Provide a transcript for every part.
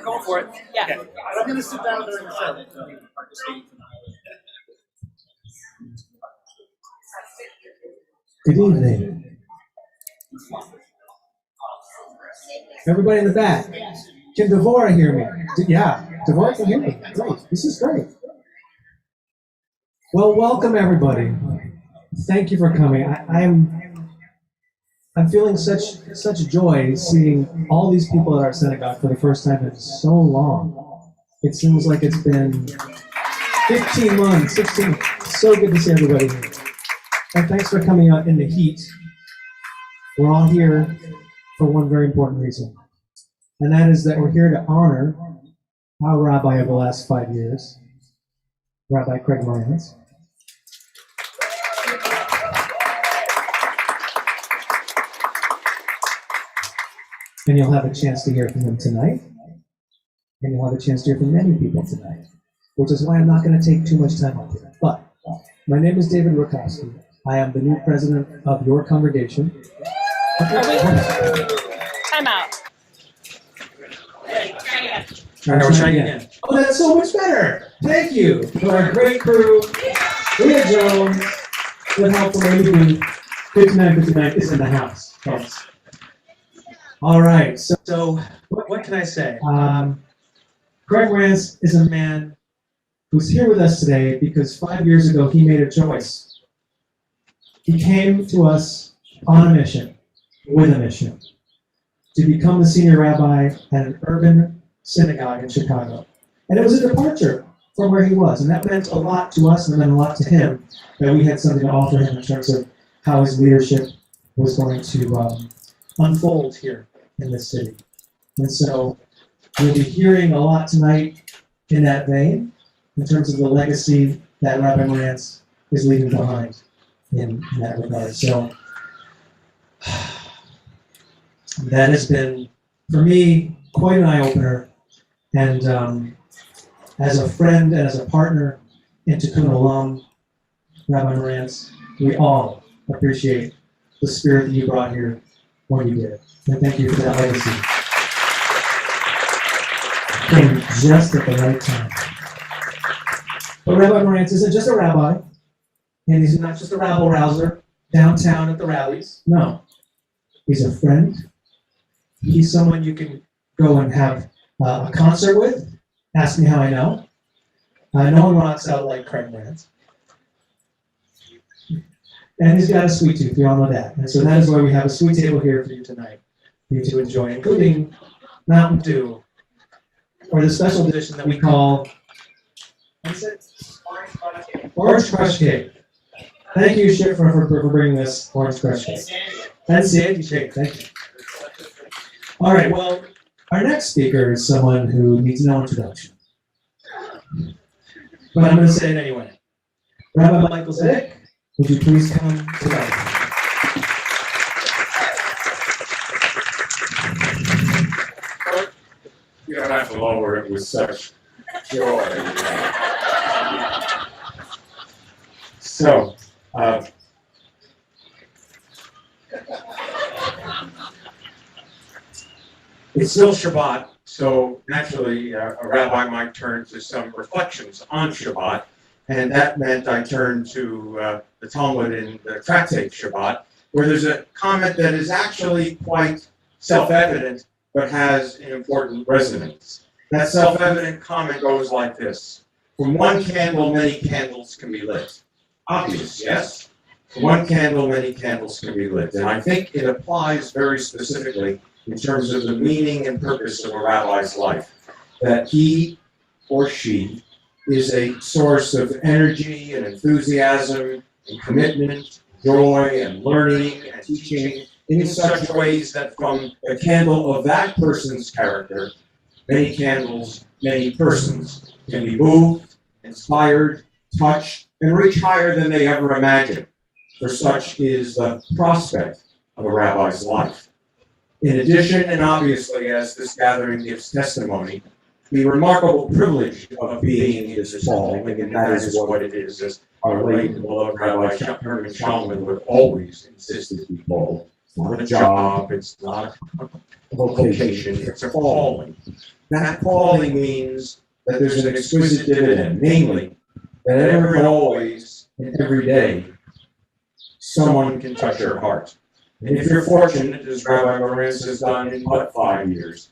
Go for it. Yeah. Okay. I'm going to sit down during the show. Good evening. Everybody in the back. Can Devora hear me? Yeah, Devora can hear me. Great. This is great. Well, welcome everybody. Thank you for coming. I'm feeling such joy seeing all these people at our synagogue for the first time in so long. It seems like it's been 15 months, 16. So good to see everybody here. And thanks for coming out in the heat. We're all here for one very important reason. And that is that we're here to honor our rabbi of the last 5 years, Rabbi Craig Marantz. And you'll have a chance to hear from him tonight. And you'll have a chance to hear from many people tonight, which is why I'm not going to take too much time up here. But my name is David Rakofsky. I am the new president of your congregation. Time out. Try again. Oh, that's so much better. Thank you to our great crew. Leah Jones, with help from Mandy. 5959 is in the house, folks. All right. So what can I say? Craig Marantz is a man who's here with us today because 5 years ago he made a choice. He came to us on a mission, with a mission, to become the senior rabbi at an urban synagogue in Chicago. And it was a departure from where he was, and that meant a lot to us and it meant a lot to him that we had something to offer him in terms of how his leadership was going to unfold here in this city. And so we'll be hearing a lot tonight in that vein, in terms of the legacy that Rabbi Marantz is leaving behind in that regard. So that has been, for me, quite an eye-opener. And as a friend and as a partner in Tikkun Olam, Rabbi Marantz, we all appreciate the spirit that you brought here when you did. And thank you for that legacy. Came just at the right time. But Rabbi Marantz isn't just a rabbi, and he's not just a rabble-rouser downtown at the rallies. No. He's a friend. He's someone you can go and have a concert with. Ask me how I know. No one rocks out like Craig Marantz. And he's got a sweet tooth, we all know that. And so that is why we have a sweet table here for you tonight, for you to enjoy, including Mountain Dew, or the special edition that we call, what is it? Orange Crush Cake. Thank you, Chef, for bringing this Orange Crush Cake. And Sandy Shake, thank you. All right, well, our next speaker is someone who needs no introduction. But I'm going to say it anyway. Rabbi Michael Zedek, would you please come to the podium? You don't have to lower it with such joy. So, it's still Shabbat, so naturally a rabbi might turn to some reflections on Shabbat, and that meant I turned to the Talmud in the Tractate Shabbat, where there's a comment that is actually quite self-evident, but has an important resonance. That self-evident comment goes like this: from one candle, many candles can be lit. Obvious, yes? From one candle, many candles can be lit. And I think it applies very specifically in terms of the meaning and purpose of a rabbi's life, that he or she is a source of energy and enthusiasm and commitment, joy and learning and teaching in such ways that from the candle of that person's character, many candles, many persons can be moved, inspired, touched, and reach higher than they ever imagined. For such is the prospect of a rabbi's life. In addition, and obviously as this gathering gives testimony, the remarkable privilege of being in this following, and that is what it is, as our late and beloved Rabbi Herman Shalman would always insist it be called, not a job, it's not a vocation, it's a calling. That calling means that there's an exquisite dividend, namely, that ever and always and every day, someone can touch your heart. And if you're fortunate, as Rabbi Marantz has done in but 5 years,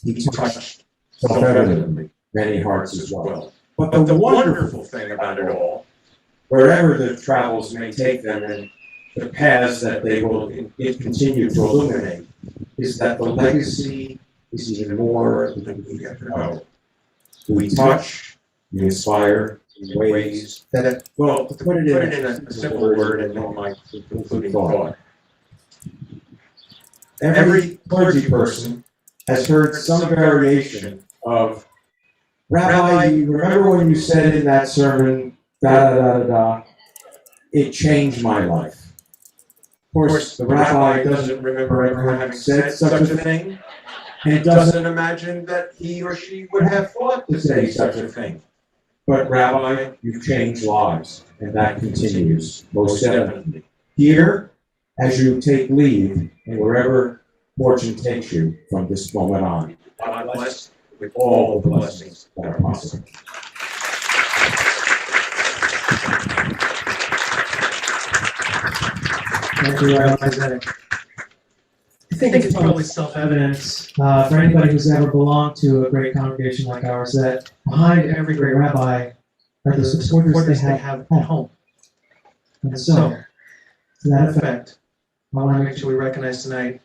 he touched self-evidently many hearts as well. But the wonderful thing about it all, wherever the travels may take them and the paths that they will continue to illuminate, is that the legacy is even more than we ever know. We touch, we inspire in ways that, well, to put it in a simple word and no my concluding thought, every clergy person has heard some variation of, Rabbi, you remember when you said in that sermon, da da da da da, it changed my life. Of course, the rabbi doesn't remember ever having said such a thing, and doesn't imagine that he or she would have thought to say such a thing. But Rabbi, you've changed lives, and that continues, most definitely. Here, as you take leave, and wherever fortune takes you from this moment on, God bless with all the blessings that are possible. Thank you, Rabbi Zedek. I think it's probably self-evident for anybody who's ever belonged to a great congregation like ours that behind every great rabbi are the supporters they have at home. And so, to that effect, I want to make sure we recognize tonight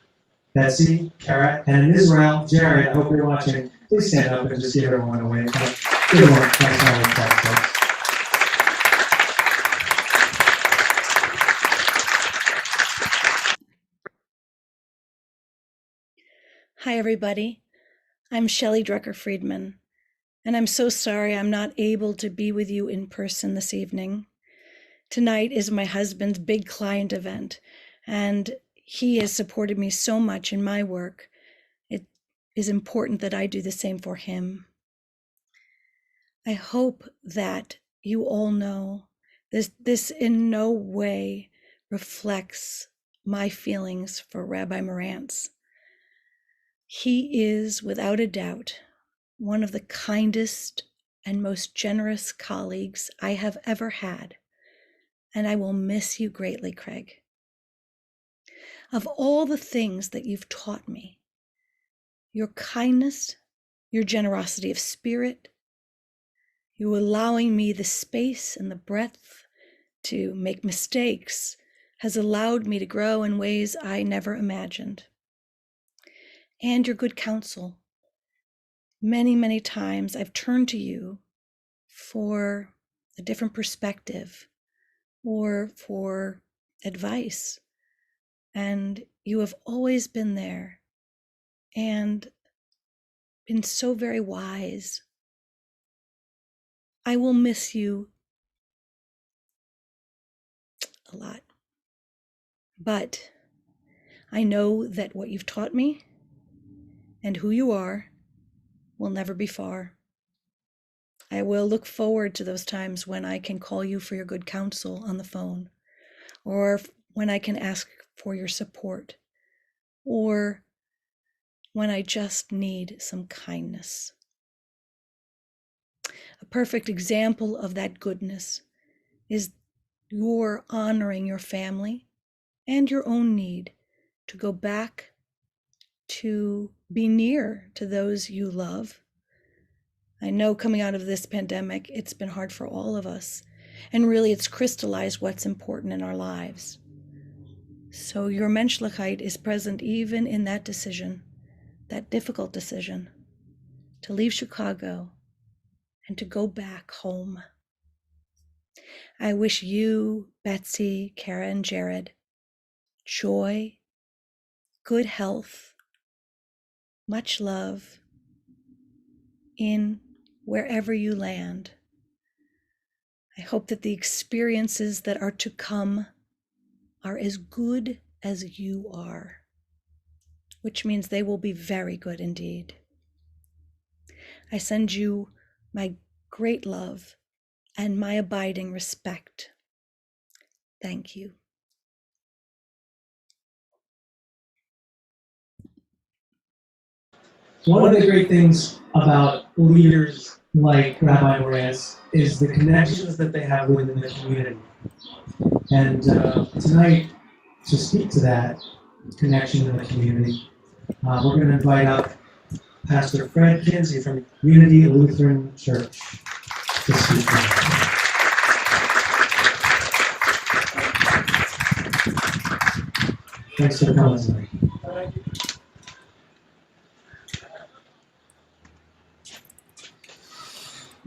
Betsy, Kara, and in Israel, Jared. I hope you're watching. Please stand up and just give everyone a wave. Give everyone a nice round of applause. Hi, everybody. I'm Shelley Drucker-Friedman, and I'm so sorry I'm not able to be with you in person this evening. Tonight is my husband's big client event, and he has supported me so much in my work. It is important that I do the same for him. I hope that you all know this in no way reflects my feelings for Rabbi Marantz. He is, without a doubt, one of the kindest and most generous colleagues I have ever had, and I will miss you greatly, Craig. Of all the things that you've taught me, your kindness, your generosity of spirit, you allowing me the space and the breadth to make mistakes has allowed me to grow in ways I never imagined. And your good counsel. Many, many times I've turned to you for a different perspective or for advice. And you have always been there and been so very wise. I will miss you a lot. But I know that what you've taught me and who you are will never be far. I will look forward to those times when I can call you for your good counsel on the phone, or when I can ask for your support, or when I just need some kindness. A perfect example of that goodness is your honoring your family and your own need to go back to be near to those you love. I know coming out of this pandemic, it's been hard for all of us, and really it's crystallized what's important in our lives. So your menschlichkeit is present even in that decision, that difficult decision, to leave Chicago and to go back home. I wish you, Betsy, Kara, and Jared joy, good health, much love in wherever you land. I hope that the experiences that are to come are as good as you are, which means they will be very good indeed. I send you my great love and my abiding respect. Thank you. one of the great things about leaders like Rabbi Marantz is the connections that they have within the community. And tonight, to speak to that connection in the community, we're going to invite up Pastor Fred Kinsey from Unity Lutheran Church to speak. Thanks for coming tonight.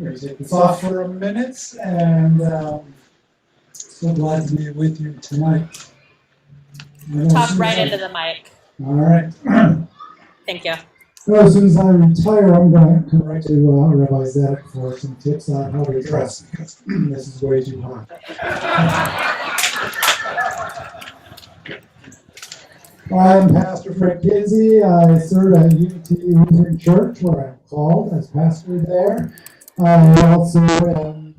It's off for a minute, and so glad to be with you tonight. Talk right into the mic. All right. Thank you. Well, as soon as I retire, I'm going to come right to Rabbi Zedek for some tips on how to dress, because this is way too hot. I'm Pastor Fred Kinsey. I serve at Unity Lutheran Church, where I'm called as pastor there. I also am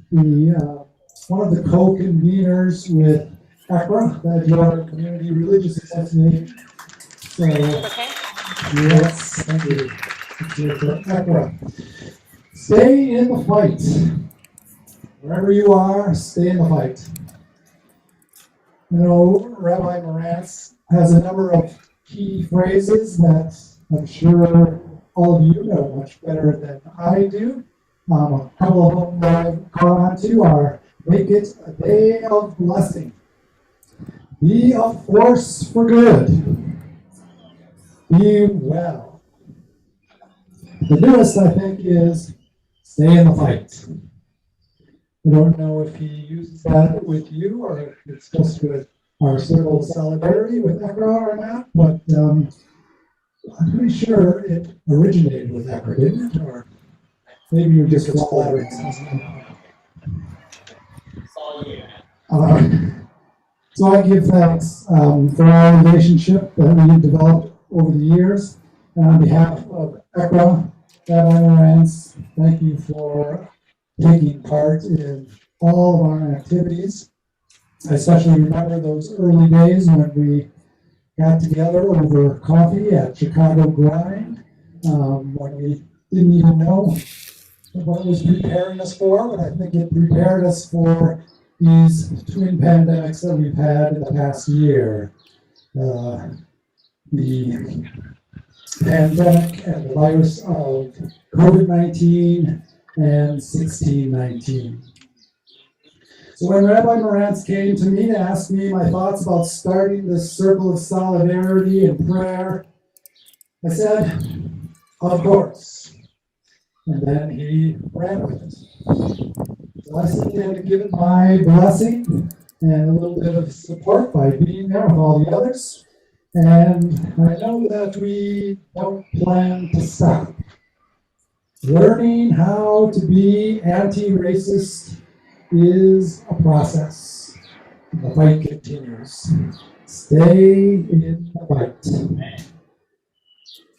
one of the co-conveners with ECRA, the Edgewater Community Religious Association. So, Okay. yes, thank you. It's here for ECRA. Stay in the fight. Wherever you are, stay in the fight. You know, Rabbi Marantz has a number of key phrases that I'm sure all of you know much better than I do. A couple of them that I've caught on to are: make it a day of blessing, be a force for good, be well. The newest, I think, is stay in the fight. I don't know if he uses that with you or if it's just with our circle of solidarity with ECRA or not, but I'm pretty sure it originated with ECRA, didn't it? Or maybe you're just flattering. So I give thanks for our relationship that we've developed over the years. And on behalf of ECRA, Rabbi Marantz, thank you for taking part in all of our activities. I especially remember those early days when we got together over coffee at Chicago Grind, when we didn't even know what it was preparing us for, but I think it prepared us for these twin pandemics that we've had in the past year. The pandemic and the virus of COVID-19 and 1619. So when Rabbi Marantz came to me to ask me my thoughts about starting this circle of solidarity and prayer, I said, of course. And then he ran with it. So I simply had to give it my blessing and a little bit of support by being there with all the others. And I know that we don't plan to stop. Learning how to be anti-racist is a process. The fight continues. Stay in the fight.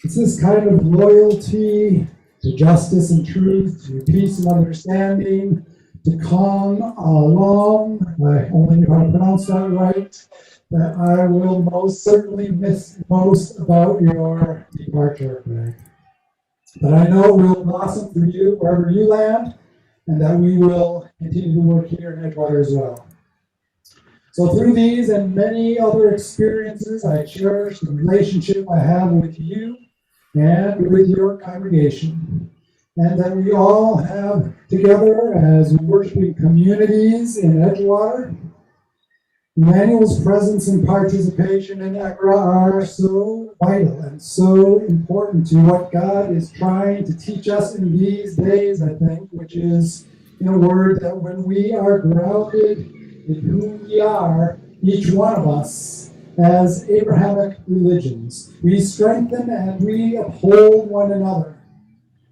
It's this kind of loyalty to justice and truth, to peace and understanding, to come along, I only know how to pronounce that right, that I will most certainly miss most about your departure, Greg. But I know it will blossom for you wherever you land, and that we will continue to work here in Edgewater as well. So through these and many other experiences, I cherish the relationship I have with you and with your congregation, and that we all have together as worshiping communities in Edgewater. Emanuel's presence and participation in ECRA are so vital and so important to what God is trying to teach us in these days, I think, which is, in a word, that when we are grounded in who we are, each one of us, as Abrahamic religions, we strengthen and we uphold one another,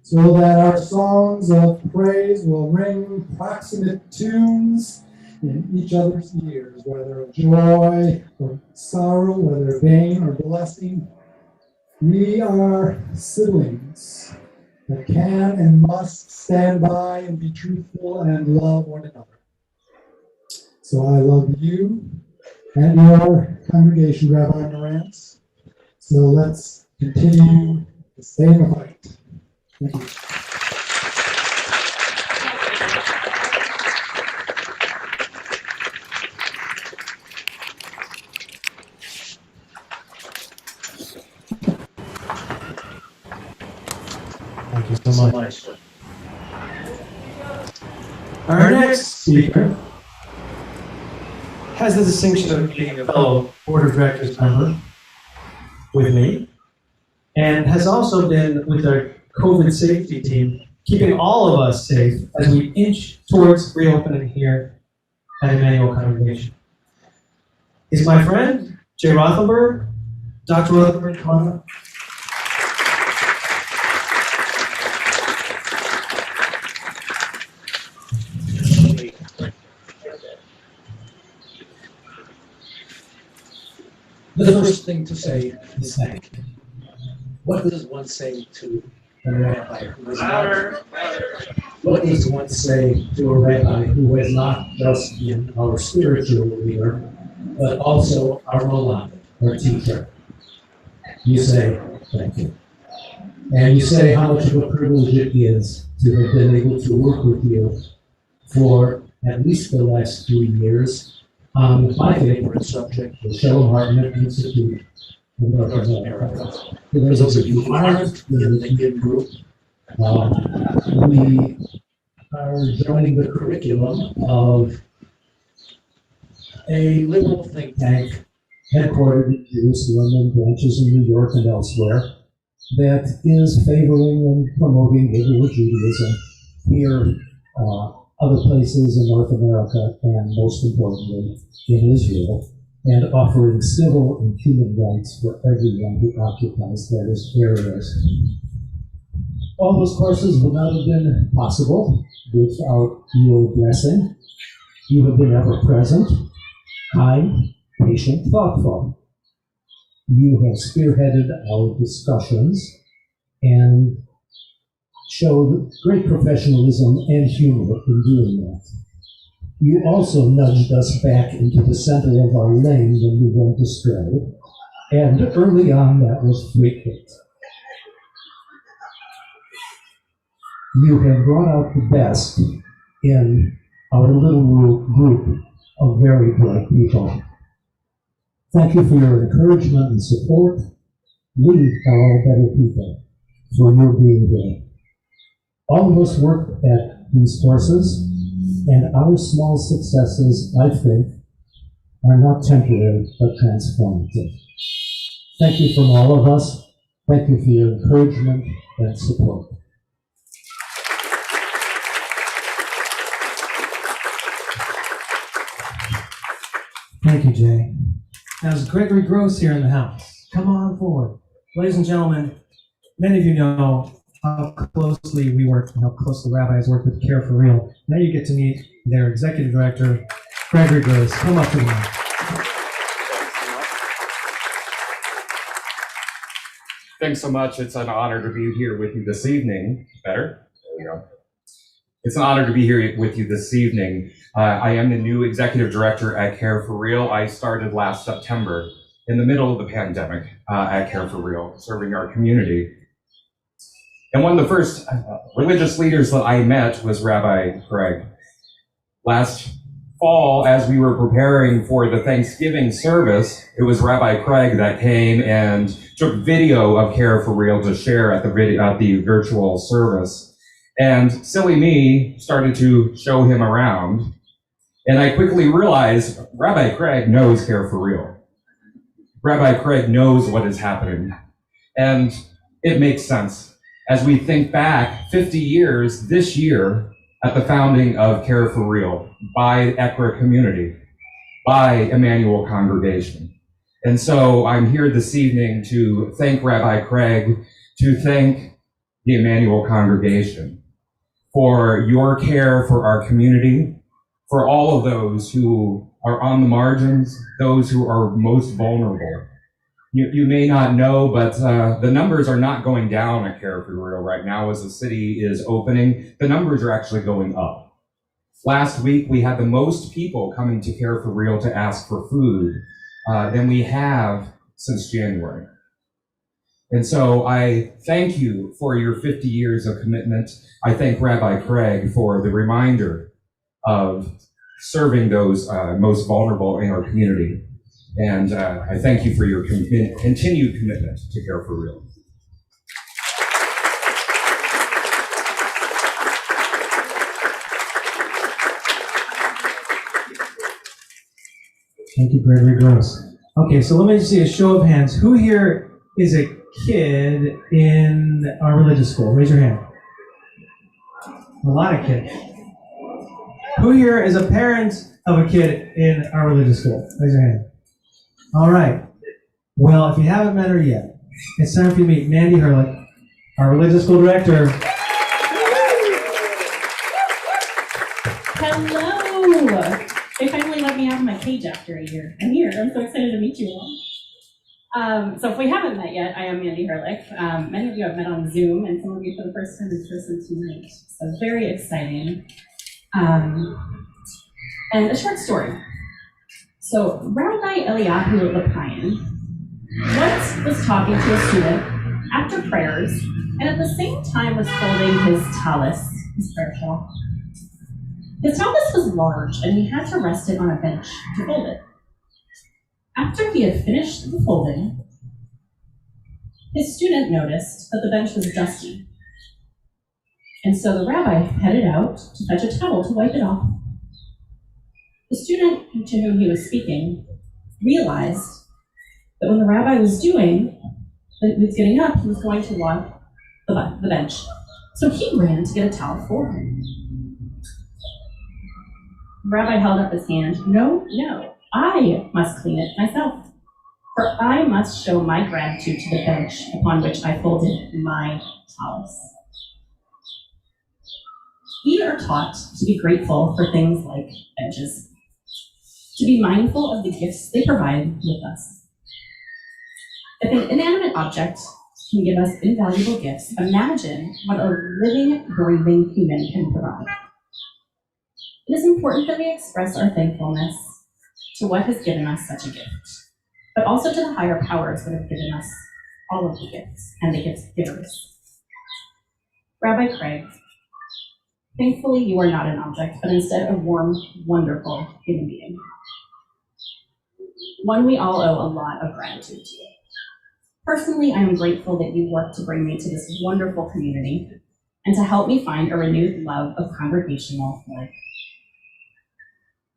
so that our songs of praise will ring proximate tunes in each other's ears, whether of joy or sorrow, whether of pain or blessing. We are siblings that can and must stand by and be truthful and love one another. So I love you and your congregation, Rabbi Marantz. So let's continue Stay in the fight. Thank you. Thank you so much. Our next speaker has the distinction of being a fellow Board of Directors member with me, and has also been with our COVID safety team, keeping all of us safe as we inch towards reopening here at Emanuel Congregation. Is my friend, Jay Rothenberg. Dr. Rothenberg, come on up. The first thing to say is thank you. What does one say to a rabbi who is not? What does one say to a rabbi who has not just been our spiritual leader, but also our role model, our teacher? You say thank you. And you say how much of a privilege it is to have been able to work with you for at least the last 3 years on my favorite subject, the Shalom Hartman Institute in North America. For those of you who aren't in the LinkedIn group, we are joining the curriculum of a liberal think tank headquartered in Jerusalem and branches in New York and elsewhere that is favoring and promoting liberal Judaism here, other places in North America, and most importantly, in Israel, and offering civil and human rights for everyone who occupies those areas. All those courses would not have been possible without your blessing. You have been ever present, kind, patient, thoughtful. You have spearheaded our discussions and showed great professionalism and humor in doing that. You also nudged us back into the center of our lane when we went astray, and early on that was frequent. You have brought out the best in our little group of very bright people. Thank you for your encouragement and support. We are all better people for your being here. All of us worked at these courses, and our small successes, I think, are not temporary but transformative. Thank you from all of us. Thank you for your encouragement and support. Thank you, Jay. Now, is Gregory Gross here in the house? Come on forward. Ladies and gentlemen, many of you know how closely we work and how close the rabbis work with Care for Real. Now you get to meet their executive director, Gregory Gross. Come up to the mic. Thanks so much. It's an honor to be here with you this evening. Better? There we go. It's an honor to be here with you this evening. I am the new executive director at Care for Real. I started last September in the middle of the pandemic at Care for Real, serving our community. And one of the first religious leaders that I met was Rabbi Craig. Last fall, as we were preparing for the Thanksgiving service, it was Rabbi Craig that came and took video of Care for Real to share at the virtual service. And silly me started to show him around. And I quickly realized Rabbi Craig knows Care for Real. Rabbi Craig knows what is happening. And it makes sense. As we think back 50 years this year at the founding of Care for Real by ECRA community, by Emanuel Congregation. And so I'm here this evening to thank Rabbi Craig, to thank the Emanuel Congregation for your care for our community, for all of those who are on the margins, those who are most vulnerable. You may not know, but the numbers are not going down at Care for Real right now as the city is opening. The numbers are actually going up. Last week, we had the most people coming to Care for Real to ask for food than we have since January. And so I thank you for your 50 years of commitment. I thank Rabbi Craig for the reminder of serving those most vulnerable in our community. And I thank you for your continued commitment to Care for Real. Thank you, Gregory. Gross. Okay, so let me see a show of hands. Who here is a kid in our religious school? Raise your hand. A lot of kids. Who here is a parent of a kid in our religious school? Raise your hand. All right. Well, if you haven't met her yet, it's time for you to meet Mandy Herlich, our religious school director. Hello! They finally let me out of my cage after a year. I'm here. I'm so excited to meet you all. So if we haven't met yet, I am Mandy Herlich. Many of you have met on Zoom, and some of you for the first time in person tonight. So very exciting. And a short story. So Rabbi Eliyahu Lapayan once was talking to a student after prayers, and at the same time was folding his tallis, his prayer shawl. His tallis was large, and he had to rest it on a bench to fold it. After he had finished the folding, his student noticed that the bench was dusty. And so the rabbi headed out to fetch a towel to wipe it off. The student to whom he was speaking realized that when the rabbi was getting up, he was going to wipe the bench. So he ran to get a towel for him. The rabbi held up his hand. No, I must clean it myself, for I must show my gratitude to the bench upon which I folded my tallis. We are taught to be grateful for things like benches, to be mindful of the gifts they provide with us. If an inanimate object can give us invaluable gifts, imagine what a living, breathing human can provide. It is important that we express our thankfulness to what has given us such a gift, but also to the higher powers that have given us all of the gifts and the gift givers. Rabbi Craig, thankfully you are not an object, but instead a warm, wonderful human being. One we all owe a lot of gratitude to. Personally, I am grateful that you worked to bring me to this wonderful community and to help me find a renewed love of congregational life.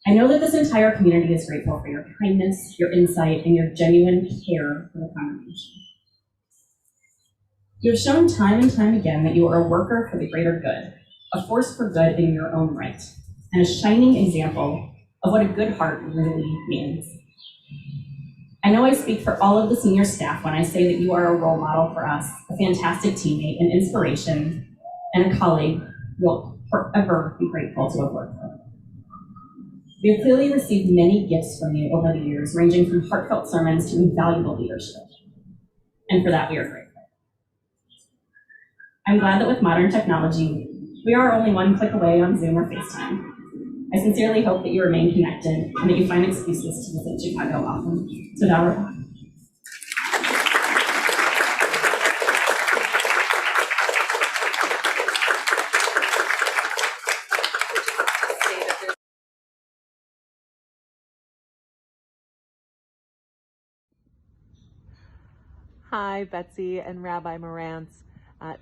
I know that this entire community is grateful for your kindness, your insight, and your genuine care for the congregation. You have shown time and time again that you are a worker for the greater good, a force for good in your own right, and a shining example of what a good heart really means. I know I speak for all of the senior staff when I say that you are a role model for us, a fantastic teammate, an inspiration, and a colleague we'll forever be grateful to have worked with. We have clearly received many gifts from you over the years, ranging from heartfelt sermons to invaluable leadership. And for that, we are grateful. I'm glad that with modern technology, we are only one click away on Zoom or FaceTime. I sincerely hope that you remain connected and that you find excuses to visit Chicago often. So now we're back. Hi, Betsy and Rabbi Marantz.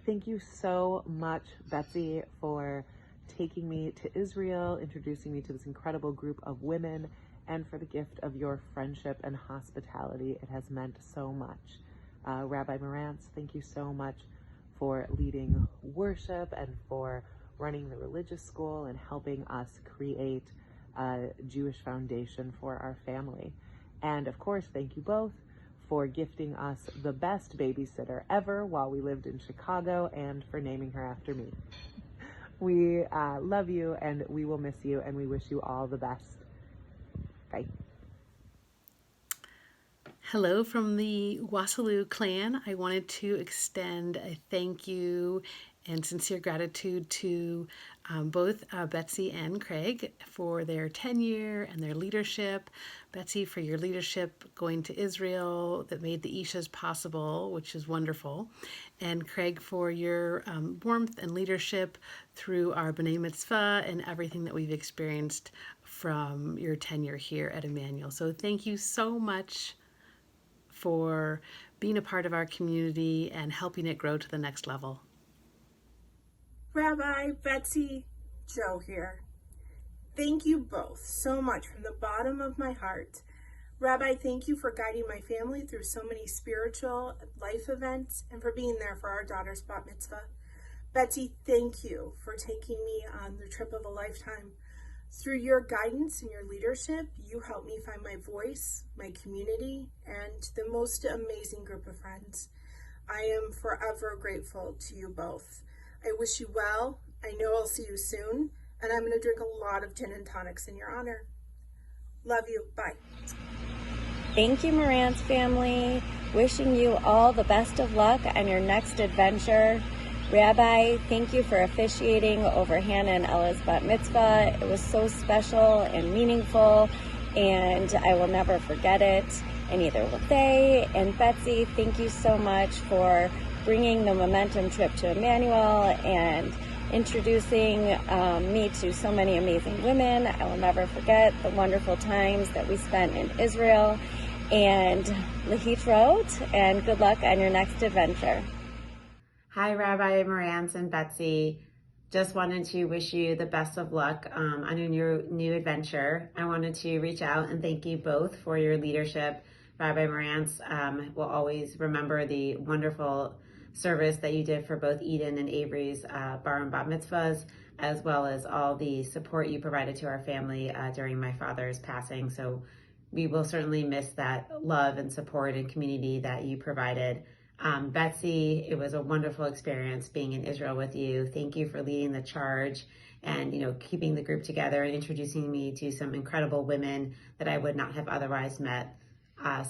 Thank you so much, Betsy, for taking me to Israel, introducing me to this incredible group of women, and for the gift of your friendship and hospitality. It has meant so much. Rabbi Marantz, thank you so much for leading worship and for running the religious school and helping us create a Jewish foundation for our family. And of course, thank you both for gifting us the best babysitter ever while we lived in Chicago and for naming her after me. We love you and we will miss you and we wish you all the best. Bye. Hello from the Wassalo clan. I wanted to extend a thank you and sincere gratitude to both Betsy and Craig for their tenure and their leadership. Betsy, for your leadership going to Israel that made the Eeshas possible, which is wonderful. And Craig, for your warmth and leadership through our B'nai Mitzvah and everything that we've experienced from your tenure here at Emanuel. So thank you so much for being a part of our community and helping it grow to the next level. Rabbi, Betsy, Joe here. Thank you both so much from the bottom of my heart. Rabbi, thank you for guiding my family through so many spiritual life events and for being there for our daughter's bat mitzvah. Betsy, thank you for taking me on the trip of a lifetime. Through your guidance and your leadership, you helped me find my voice, my community, and the most amazing group of friends. I am forever grateful to you both. I wish you well. I know I'll see you soon, and I'm going to drink a lot of gin and tonics in your honor. Love you. Bye. Thank you, Marantz family. Wishing you all the best of luck on your next adventure. Rabbi, thank you for officiating over Hannah and Ella's bat mitzvah. It was so special and meaningful, and I will never forget it, and neither will they. And Betsy, thank you so much for bringing the momentum trip to Emanuel and introducing me to so many amazing women. I will never forget the wonderful times that we spent in Israel. And Lehitrot, and good luck on your next adventure. Hi, Rabbi Marantz and Betsy. Just wanted to wish you the best of luck on your new adventure. I wanted to reach out and thank you both for your leadership. Rabbi Marantz will always remember the wonderful service that you did for both Eden and Avery's bar and bat mitzvahs, as well as all the support you provided to our family during my father's passing. So we will certainly miss that love and support and community that you provided. Betsy, it was a wonderful experience being in Israel with you. Thank you for leading the charge and, keeping the group together and introducing me to some incredible women that I would not have otherwise met.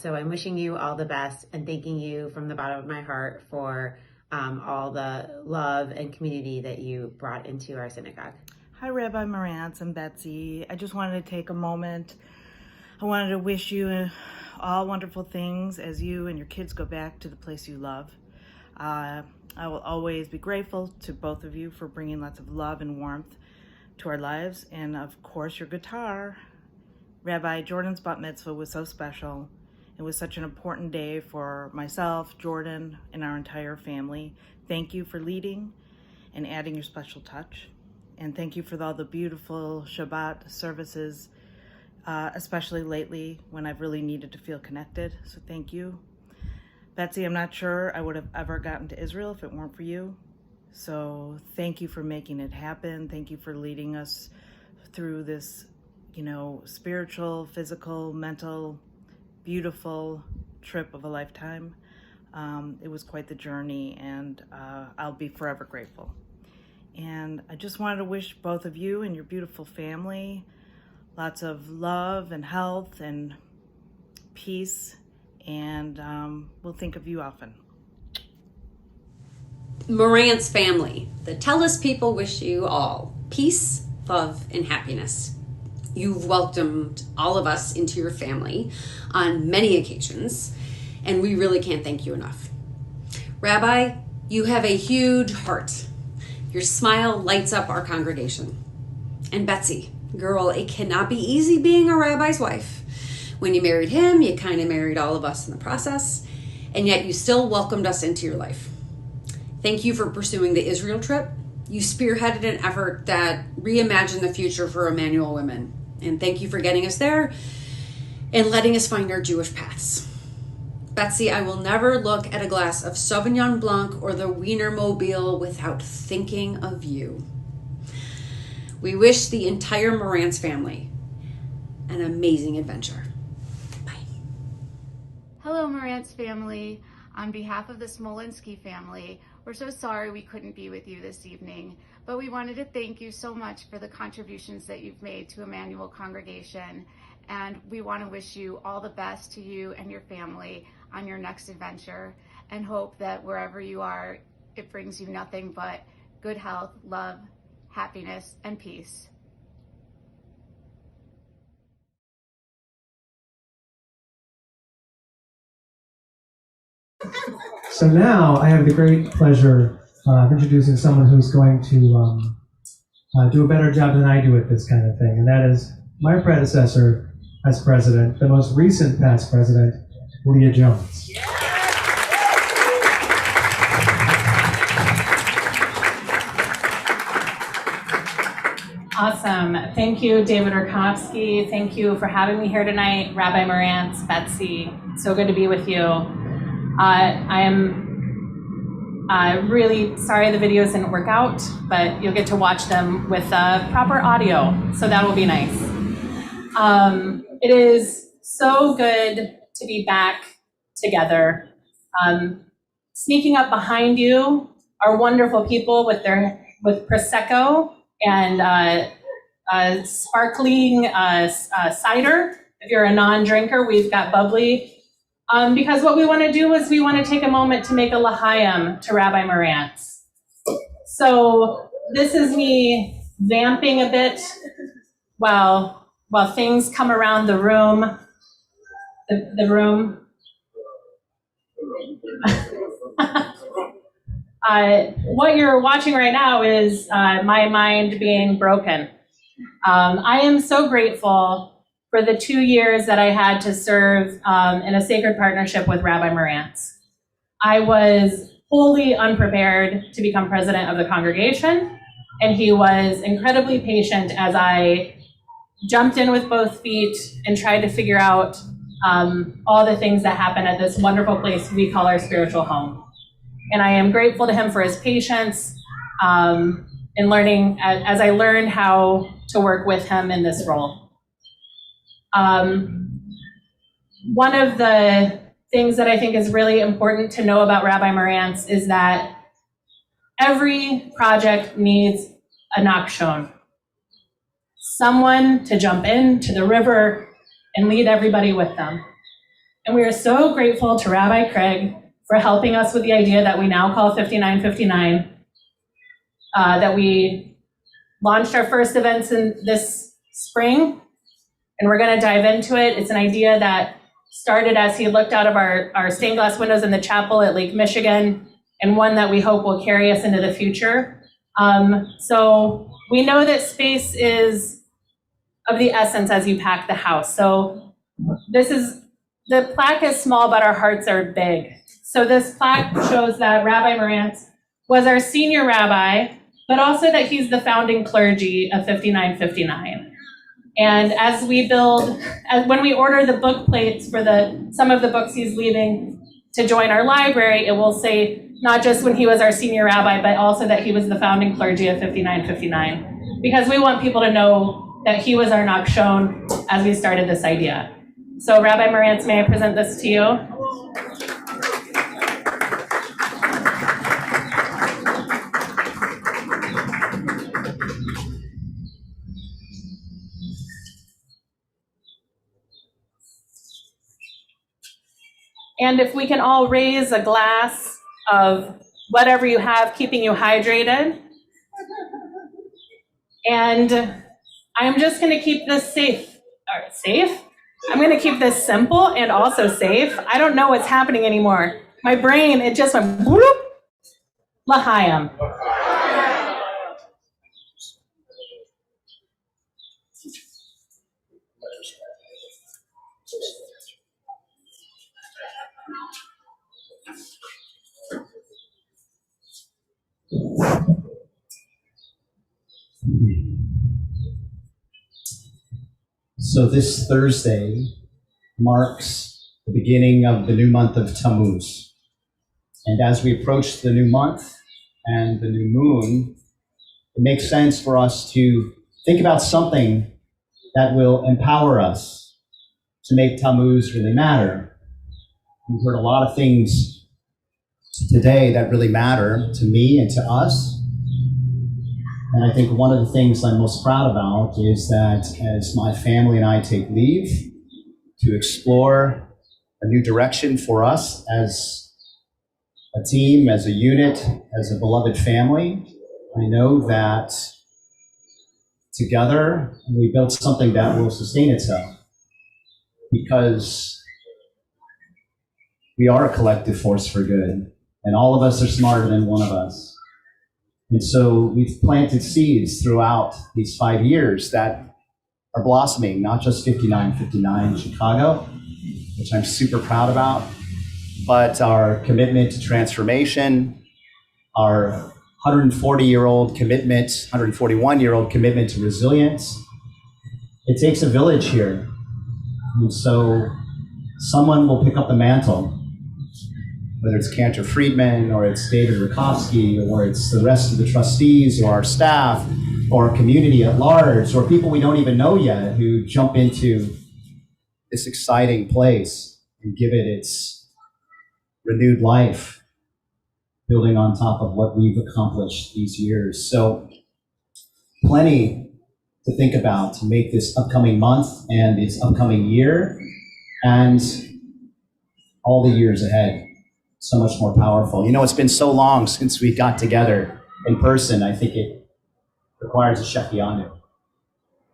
So I'm wishing you all the best and thanking you from the bottom of my heart for all the love and community that you brought into our synagogue. Hi, Rabbi Marantz and Betsy. I just wanted to take a moment. I wanted to wish you all wonderful things as you and your kids go back to the place you love. I will always be grateful to both of you for bringing lots of love and warmth to our lives. And of course, your guitar. Rabbi, Jordan's bat mitzvah was so special. It was such an important day for myself, Jordan, and our entire family. Thank you for leading and adding your special touch. And thank you for all the beautiful Shabbat services, especially lately when I've really needed to feel connected. So thank you. Betsy, I'm not sure I would have ever gotten to Israel if it weren't for you. So thank you for making it happen. Thank you for leading us through this, spiritual, physical, mental, beautiful trip of a lifetime. It was quite the journey, and I'll be forever grateful. And I just wanted to wish both of you and your beautiful family lots of love and health and peace, and we'll think of you often. Marantz family, the Tellus people wish you all peace, love, and happiness. You've welcomed all of us into your family on many occasions, and we really can't thank you enough. Rabbi, you have a huge heart. Your smile lights up our congregation. And Betsy, girl, it cannot be easy being a rabbi's wife. When you married him, you kind of married all of us in the process, and yet you still welcomed us into your life. Thank you for pursuing the Israel trip. You spearheaded an effort that reimagined the future for Emanuel women. And thank you for getting us there and letting us find our Jewish paths. Betsy, I will never look at a glass of Sauvignon Blanc or the Wienermobile without thinking of you. We wish the entire Marantz family an amazing adventure. Bye. Hello, Marantz family. On behalf of the Smolinski family, we're so sorry we couldn't be with you this evening, but we wanted to thank you so much for the contributions that you've made to Emanuel Congregation, and we want to wish you all the best to you and your family on your next adventure, and hope that wherever you are, it brings you nothing but good health, love, happiness, and peace. So now I have the great pleasure of introducing someone who's going to do a better job than I do at this kind of thing, and that is my predecessor as president, the most recent past president, Leah Jones. Awesome. Thank you, David Rakofsky. Thank you for having me here tonight. Rabbi Marantz, Betsy, so good to be with you. I am really sorry the videos didn't work out, but you'll get to watch them with proper audio, so that will be nice. It is so good to be back together. Sneaking up behind you are wonderful people with Prosecco and sparkling cider. If you're a non-drinker, we've got bubbly. Because what we want to do is we want to take a moment to make a l'chaim to Rabbi Marantz. So this is me vamping a bit while things come around the room. The room. What you're watching right now is my mind being broken. I am so grateful for the 2 years that I had to serve in a sacred partnership with Rabbi Marantz. I was wholly unprepared to become president of the congregation, and he was incredibly patient as I jumped in with both feet and tried to figure out all the things that happen at this wonderful place we call our spiritual home. And I am grateful to him for his patience in learning, as I learned how to work with him in this role. One of the things that I think is really important to know about Rabbi Marantz is that every project needs a nachshon, someone to jump into the river and lead everybody with them. And we are so grateful to Rabbi Craig for helping us with the idea that we now call 5959, that we launched our first events in this spring, and we're going to dive into it. It's an idea that started as he looked out of our stained glass windows in the chapel at Lake Michigan, and one that we hope will carry us into the future. So we know that space is of the essence as you pack the house. So the plaque is small, but our hearts are big. So this plaque shows that Rabbi Marantz was our senior rabbi, but also that he's the founding clergy of 5959. And as we when we order the book plates for some of the books he's leaving to join our library, it will say not just when he was our senior rabbi, but also that he was the founding clergy of 5959, because we want people to know that he was our nachshon as we started this idea. So Rabbi Marantz, may I present this to you? And if we can all raise a glass of whatever you have keeping you hydrated. And I'm just going to keep this safe. Safe? I'm going to keep this simple and also safe. I don't know what's happening anymore. My brain, it just went whoop. L'chaim. So this Thursday marks the beginning of the new month of Tammuz. And as we approach the new month and the new moon, it makes sense for us to think about something that will empower us to make Tammuz really matter. We've heard a lot of things today that really matter to me and to us. And I think one of the things I'm most proud about is that as my family and I take leave to explore a new direction for us as a team, as a unit, as a beloved family, I know that together we built something that will sustain itself, because we are a collective force for good, and all of us are smarter than one of us. And so we've planted seeds throughout these 5 years that are blossoming, not just 5959 in Chicago, which I'm super proud about, but our commitment to transformation, our 140-year-old commitment, 141-year-old commitment to resilience. It takes a village here. And so someone will pick up the mantle, whether it's Cantor Friedman, or it's David Rakofsky, or it's the rest of the trustees, or our staff, or our community at large, or people we don't even know yet who jump into this exciting place and give it its renewed life, building on top of what we've accomplished these years. So plenty to think about to make this upcoming month and this upcoming year and all the years ahead so much more powerful. You know, it's been so long since we got together in person. I think it requires a Shechianu.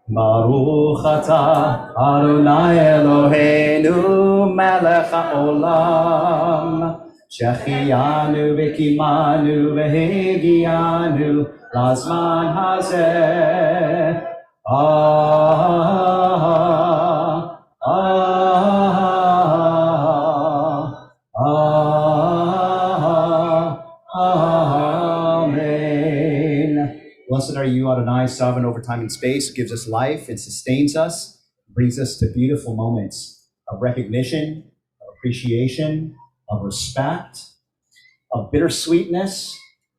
Baruch atah Adonai Eloheinu melech haolam Shechianu v'kimanu v'hegianu lazman hazeh. Blessed are you, Adonai, sovereign over time and space, who gives us life and sustains us, brings us to beautiful moments of recognition, of appreciation, of respect, of bittersweetness,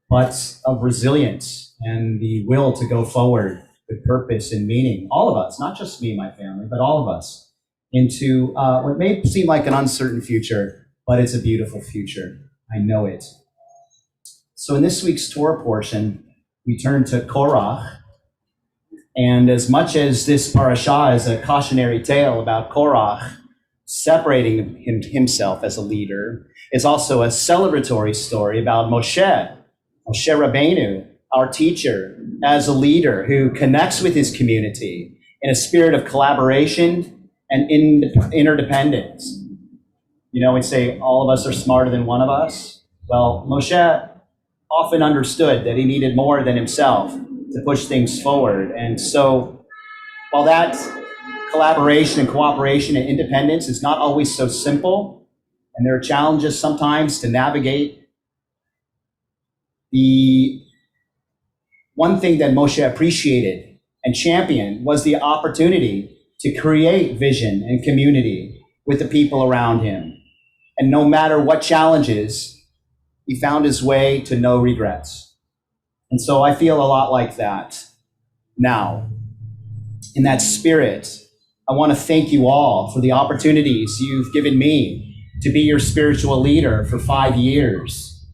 but of resilience and the will to go forward with purpose and meaning. All of us, not just me and my family, but all of us, into what may seem like an uncertain future, but it's a beautiful future. I know it. So in this week's Torah portion, we turn to Korach. And as much as this parashah is a cautionary tale about Korach separating himself as a leader, it's also a celebratory story about Moshe Rabbeinu, our teacher, as a leader who connects with his community in a spirit of collaboration and interdependence. You know, we say all of us are smarter than one of us. Well, Moshe often understood that he needed more than himself to push things forward. And so while that collaboration and cooperation and independence is not always so simple, and there are challenges sometimes to navigate, the one thing that Moshe appreciated and championed was the opportunity to create vision and community with the people around him. And no matter what challenges, he found his way to no regrets. And so I feel a lot like that now. In that spirit, I want to thank you all for the opportunities you've given me to be your spiritual leader for 5 years,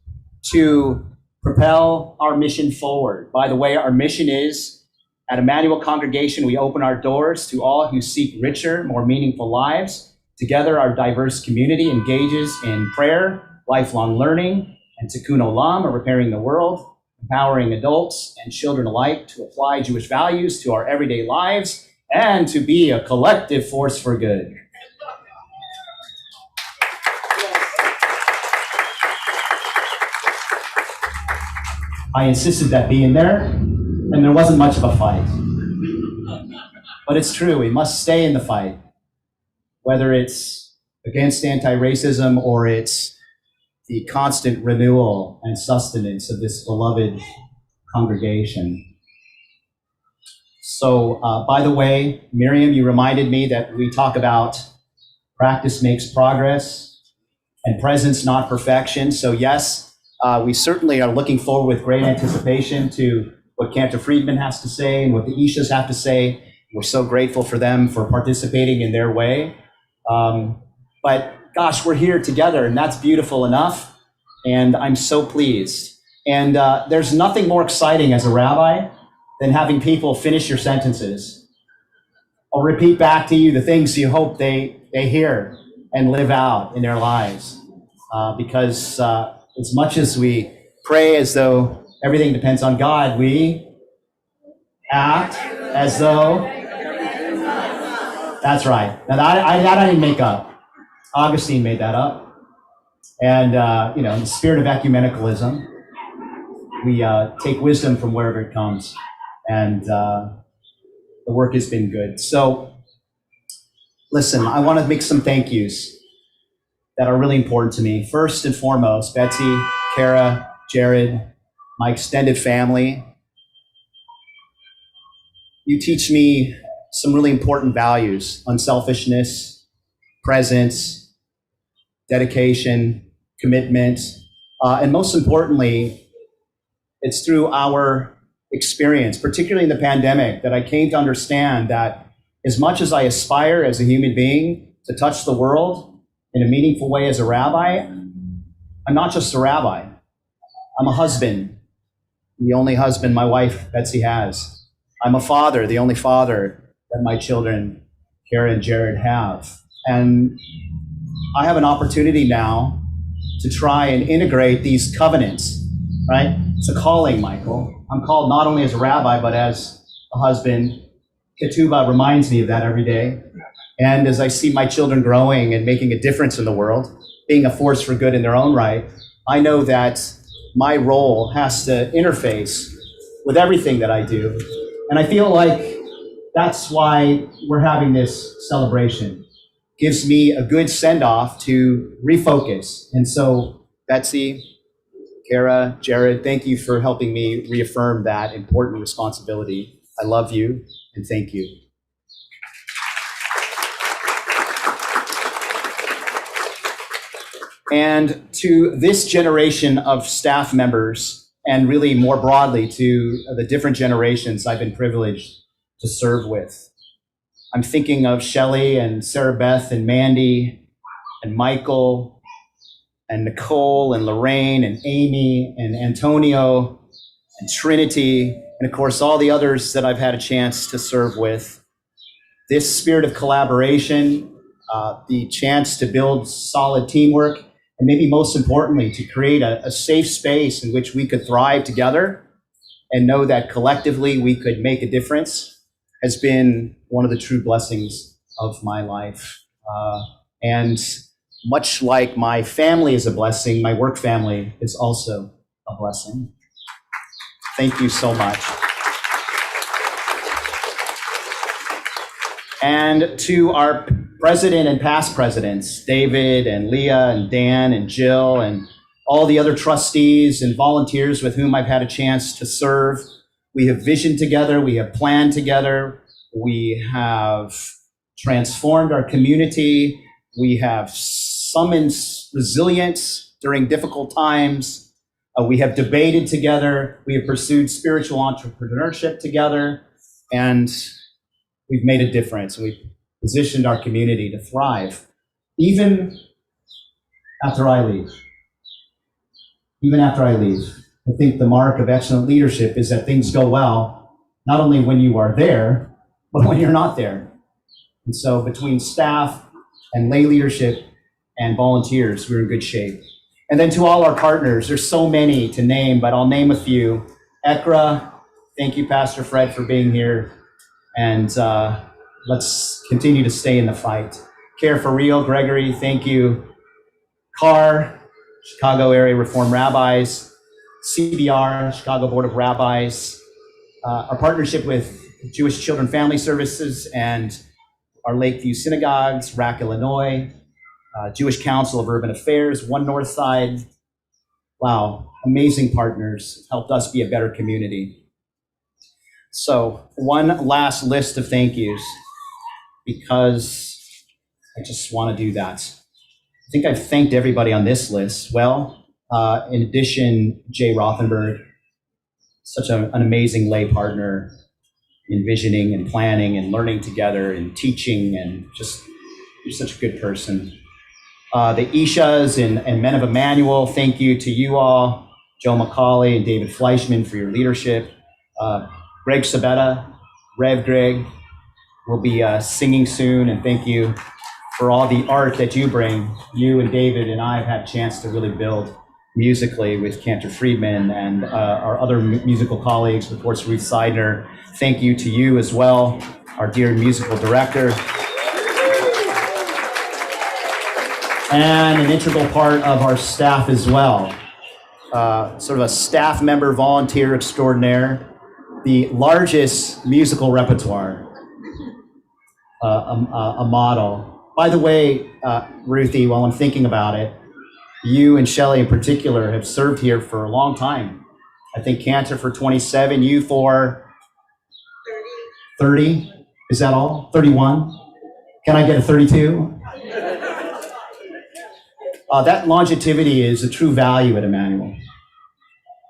to propel our mission forward. By the way, our mission is, at Emanuel Congregation, we open our doors to all who seek richer, more meaningful lives. Together, our diverse community engages in prayer, lifelong learning, and tikkun olam, or repairing the world, empowering adults and children alike to apply Jewish values to our everyday lives and to be a collective force for good. I insisted that be in there, and there wasn't much of a fight. But it's true, we must stay in the fight, whether it's against anti-racism or it's the constant renewal and sustenance of this beloved congregation. So, by the way, Miriam, you reminded me that we talk about practice makes progress and presence, not perfection. So yes, we certainly are looking forward with great anticipation to what Cantor Friedman has to say and what the Eeshas have to say. We're so grateful for them for participating in their way. But gosh, we're here together, and that's beautiful enough, and I'm so pleased. And there's nothing more exciting as a rabbi than having people finish your sentences or repeat back to you the things you hope they hear and live out in their lives. Because as much as we pray as though everything depends on God. We act as though. That's right. Now that I didn't make up. Augustine made that up. And, in the spirit of ecumenicalism, we take wisdom from wherever it comes. And the work has been good. So, listen, I want to make some thank yous that are really important to me. First and foremost, Betsy, Kara, Jared, my extended family. You teach me some really important values: unselfishness, presence, dedication, commitment, and most importantly, it's through our experience, particularly in the pandemic, that I came to understand that as much as I aspire as a human being to touch the world in a meaningful way as a rabbi, I'm not just a rabbi. I'm a husband, the only husband my wife, Betsy, has. I'm a father, the only father that my children, Kara and Jared, have. And I have an opportunity now to try and integrate these covenants, right? It's a calling, Michael. I'm called not only as a rabbi, but as a husband. Ketubah reminds me of that every day. And as I see my children growing and making a difference in the world, being a force for good in their own right, I know that my role has to interface with everything that I do. And I feel like that's why we're having this celebration. Gives me a good send-off to refocus. And so, Betsy, Kara, Jared, thank you for helping me reaffirm that important responsibility. I love you and thank you. And to this generation of staff members, and really more broadly to the different generations I've been privileged to serve with. I'm thinking of Shelley and Sarah Beth and Mandy and Michael and Nicole and Lorraine and Amy and Antonio and Trinity, and of course all the others that I've had a chance to serve with. This spirit of collaboration, the chance to build solid teamwork, and maybe most importantly, to create a safe space in which we could thrive together and know that collectively we could make a difference, has been one of the true blessings of my life. And much like my family is a blessing, my work family is also a blessing. Thank you so much. And to our president and past presidents, David and Leah and Dan and Jill and all the other trustees and volunteers with whom I've had a chance to serve. We have visioned together, we have planned together, we have transformed our community, we have summoned resilience during difficult times, we have debated together, we have pursued spiritual entrepreneurship together, and we've made a difference. We've positioned our community to thrive, even after I leave. Even after I leave. I think the mark of excellent leadership is that things go well, not only when you are there, but when you're not there. And so between staff and lay leadership and volunteers, we're in good shape. And then to all our partners, there's so many to name, but I'll name a few. ECRA, thank you, Pastor Fred, for being here. And let's continue to stay in the fight. Care for Real, Gregory, thank you. CAR, Chicago Area Reform Rabbis, CBR, Chicago Board of Rabbis, our partnership with Jewish Children Family Services and our Lakeview Synagogues, RAC, Illinois, Jewish Council of Urban Affairs, One Northside. Wow, amazing partners, helped us be a better community. So one last list of thank yous, because I just want to do that. I think I've thanked everybody on this list. Well, in addition, Jay Rothenberg, such an amazing lay partner in visioning and planning and learning together and teaching, and just, you're such a good person. The Eeshas and Men of Emanuel, thank you to you all, Joe McCauley and David Fleischman for your leadership. Greg Sabetta, Rev Greg, will be singing soon, and thank you for all the art that you bring. You and David and I have had a chance to really build musically with Cantor Friedman and our other musical colleagues, of course, Ruth Seidner. Thank you to you as well, our dear musical director. And an integral part of our staff as well. Sort of a staff member volunteer extraordinaire, the largest musical repertoire, a model. By the way, Ruthie, while I'm thinking about it, you and Shelley in particular have served here for a long time. I think Cantor for 27, you for 30? Is that all? 31? Can I get a 32? That longevity is a true value at Emanuel.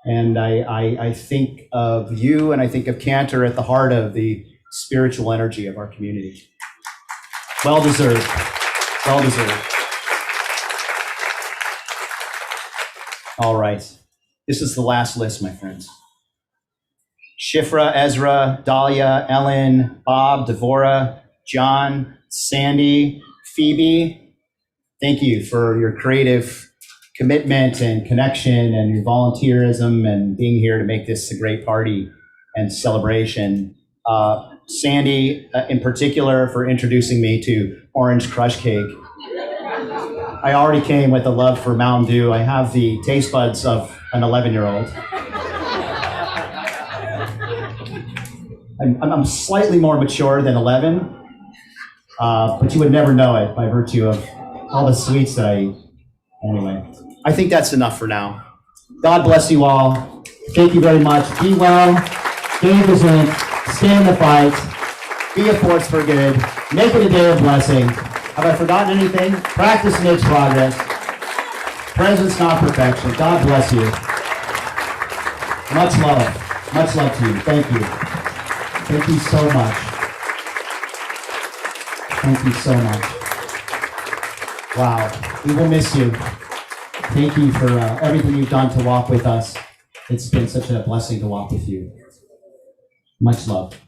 And I think of you and I think of Cantor at the heart of the spiritual energy of our community. Well deserved. Well deserved. All right. This is the last list, my friends. Shifra, Ezra, Dahlia, Ellen, Bob, Devorah, John, Sandy, Phoebe. Thank you for your creative commitment and connection and your volunteerism and being here to make this a great party and celebration. Sandy, in particular, for introducing me to Orange Crush Cake. I already came with a love for Mountain Dew. I have the taste buds of an 11-year-old. I'm slightly more mature than 11, but you would never know it by virtue of all the sweets that I eat. Anyway, I think that's enough for now. God bless you all. Thank you very much. Be well, stay vigilant, stay in the fight, be a force for good, make it a day of blessing. Have I forgotten anything? Practice makes progress. Presence, not perfection. God bless you. Much love. Much love to you. Thank you. Thank you so much. Thank you so much. Wow. We will miss you. Thank you for everything you've done to walk with us. It's been such a blessing to walk with you. Much love.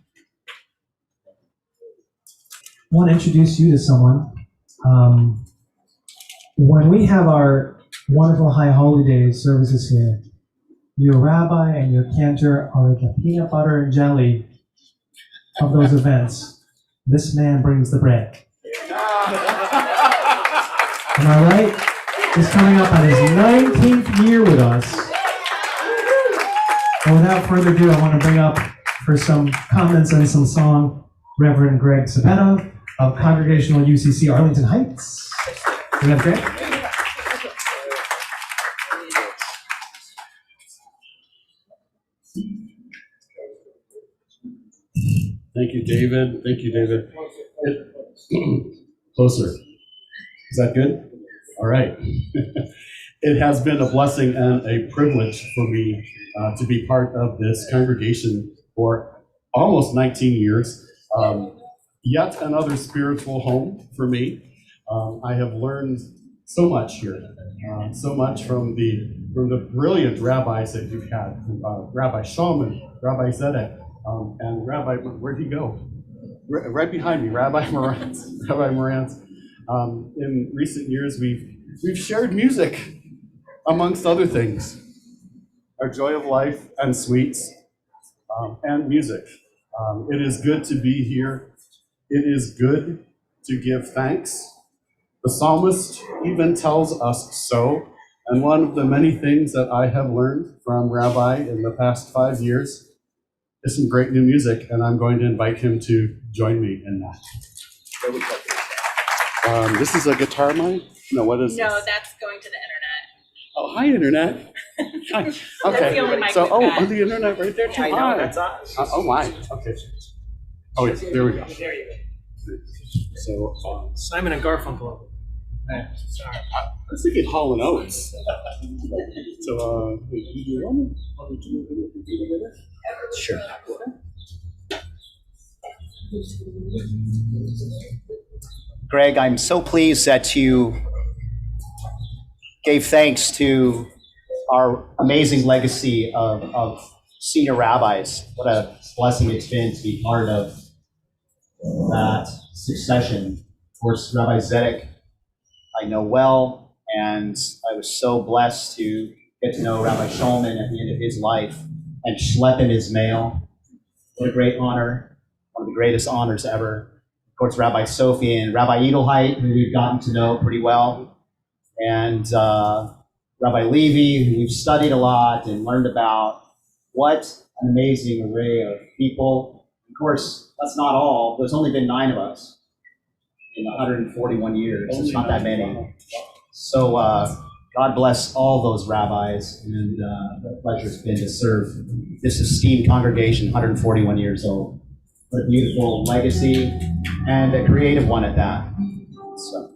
I want to introduce you to someone. When we have our wonderful High Holy Day services here, your rabbi and your cantor are the peanut butter and jelly of those events. This man brings the bread. Am I right? He's coming up on his 19th year with us. And without further ado, I want to bring up for some comments and some song, Reverend Greg Sabetta of Congregational UCC Arlington Heights. You have Greg? Thank you, David. Thank you, David. Closer. Is that good? All right. It has been a blessing and a privilege for me to be part of this congregation for almost 19 years. Yet another spiritual home for me. I have learned so much here, so much from the brilliant rabbis that you've had, Rabbi Shulman, Rabbi Zedek, and Rabbi, where'd he go? Right behind me, Rabbi Marantz. Rabbi Marantz. In recent years, we've shared music, amongst other things, our joy of life and sweets, and music. It is good to be here. It is good to give thanks. The psalmist even tells us so. And one of the many things that I have learned from Rabbi in the past 5 years is some great new music, and I'm going to invite him to join me in that. This is a guitar mic? No, what is this? No, that's going to the internet. Oh, hi, internet. Hi. Okay. That's the only mic So, we've oh, got. on the internet right there too. I know, Hi. that's us. Oh my. Okay. Oh, yes. There we go. There you go. So, Simon and Garfunkel. sorry. I was thinking Hall & Oates. So, do you want me? Sure. Greg, I'm so pleased that you gave thanks to our amazing legacy of senior rabbis. What a blessing it's been to be part of that succession. Of course, Rabbi Zedek I know well, and I was so blessed to get to know Rabbi Shulman at the end of his life and schlep in his mail. What a great honor, one of the greatest honors ever. Of course, Rabbi Sophie and Rabbi Edelheit, who we've gotten to know pretty well, and Rabbi Levy, who we've studied a lot and learned about. What an amazing array of people. Of course, that's not all. There's only been 9 of us in 141 years. It's not that many. So God bless all those rabbis, and the pleasure it's been to serve this esteemed congregation, 141 years old. What a beautiful legacy, and a creative one at that. So.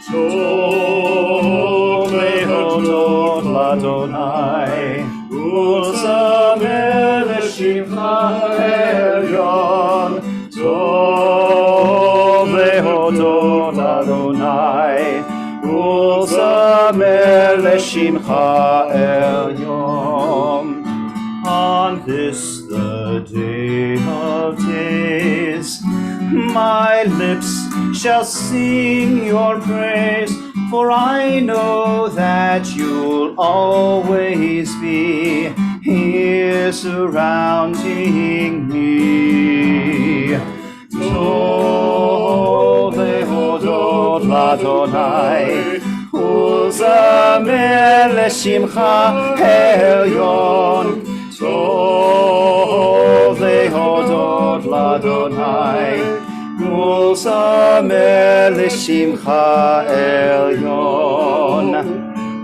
Tov lehodot l'Adonai, ulzamer l'shimcha elyon. Tov lehodot l'Adonai, ulzamer l'shimcha elyon. On this the day of days, my lips shall sing your praise, for I know that you'll always be here surrounding me. Tov lehodot l'Adonai, ulzamer l'shimcha elyon. Tov lehodot l'Adonai, ulzamer l'shimcha elyon.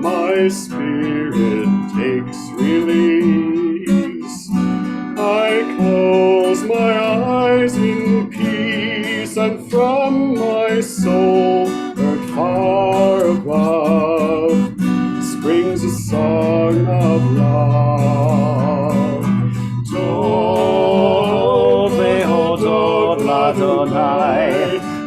My spirit takes release. I close my eyes in peace, and from my soul, heard far above, springs a song of love. Tov lehodot l'Adonai,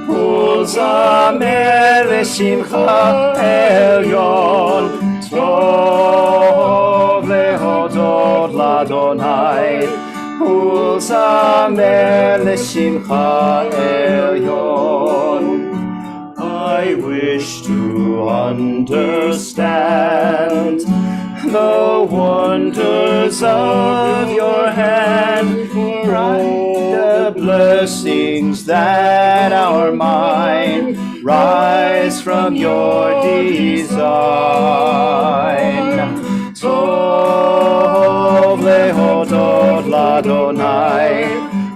ulzamer l'shimcha elyon. Tov lehodot l'Adonai, ulzamer l'shimcha elyon. I wish to understand the wonders of your hand, the blessings that are mine rise from your design. Tov lehodot l'Adonai,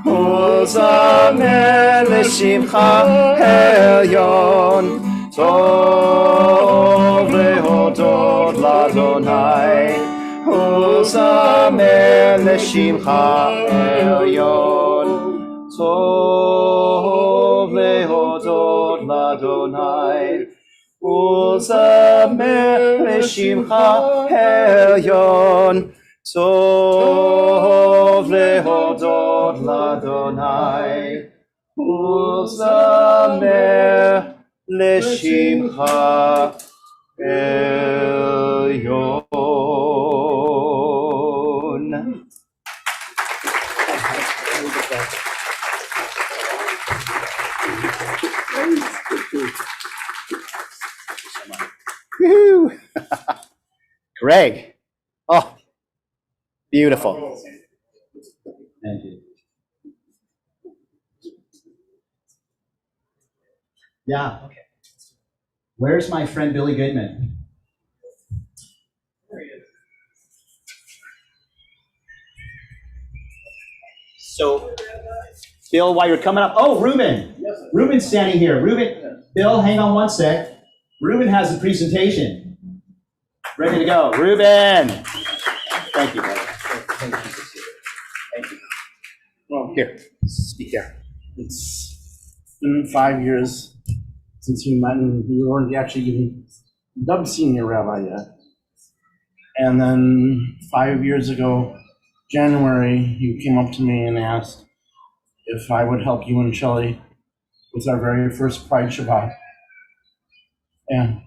ulzamer l'shimcha elyon. Tov lehodot l'Adonai, ulzamer l'shimcha elyon. Tov lehodot l'Adonai, ulzamer l'shimcha elyon. Tov lehodot l'Adonai, ulzamer l'shimcha elyon. Woo-hoo. Greg. Oh, beautiful. Thank you. Yeah, okay. Where's my friend Billy Goodman? There he is. So, Bill, while you're coming up, oh, Ruben. Yes, Ruben's standing here. Ruben, Bill, hang on one sec. Ruben has a presentation. Ready to go. Ruben. Thank you, brother. Thank you. Thank you. Well, here, speak there. It's been 5 years since we met, and we weren't actually even dubbed senior rabbi yet. And then 5 years ago, January, you came up to me and asked if I would help you and Shelley with our very first Pride Shabbat. And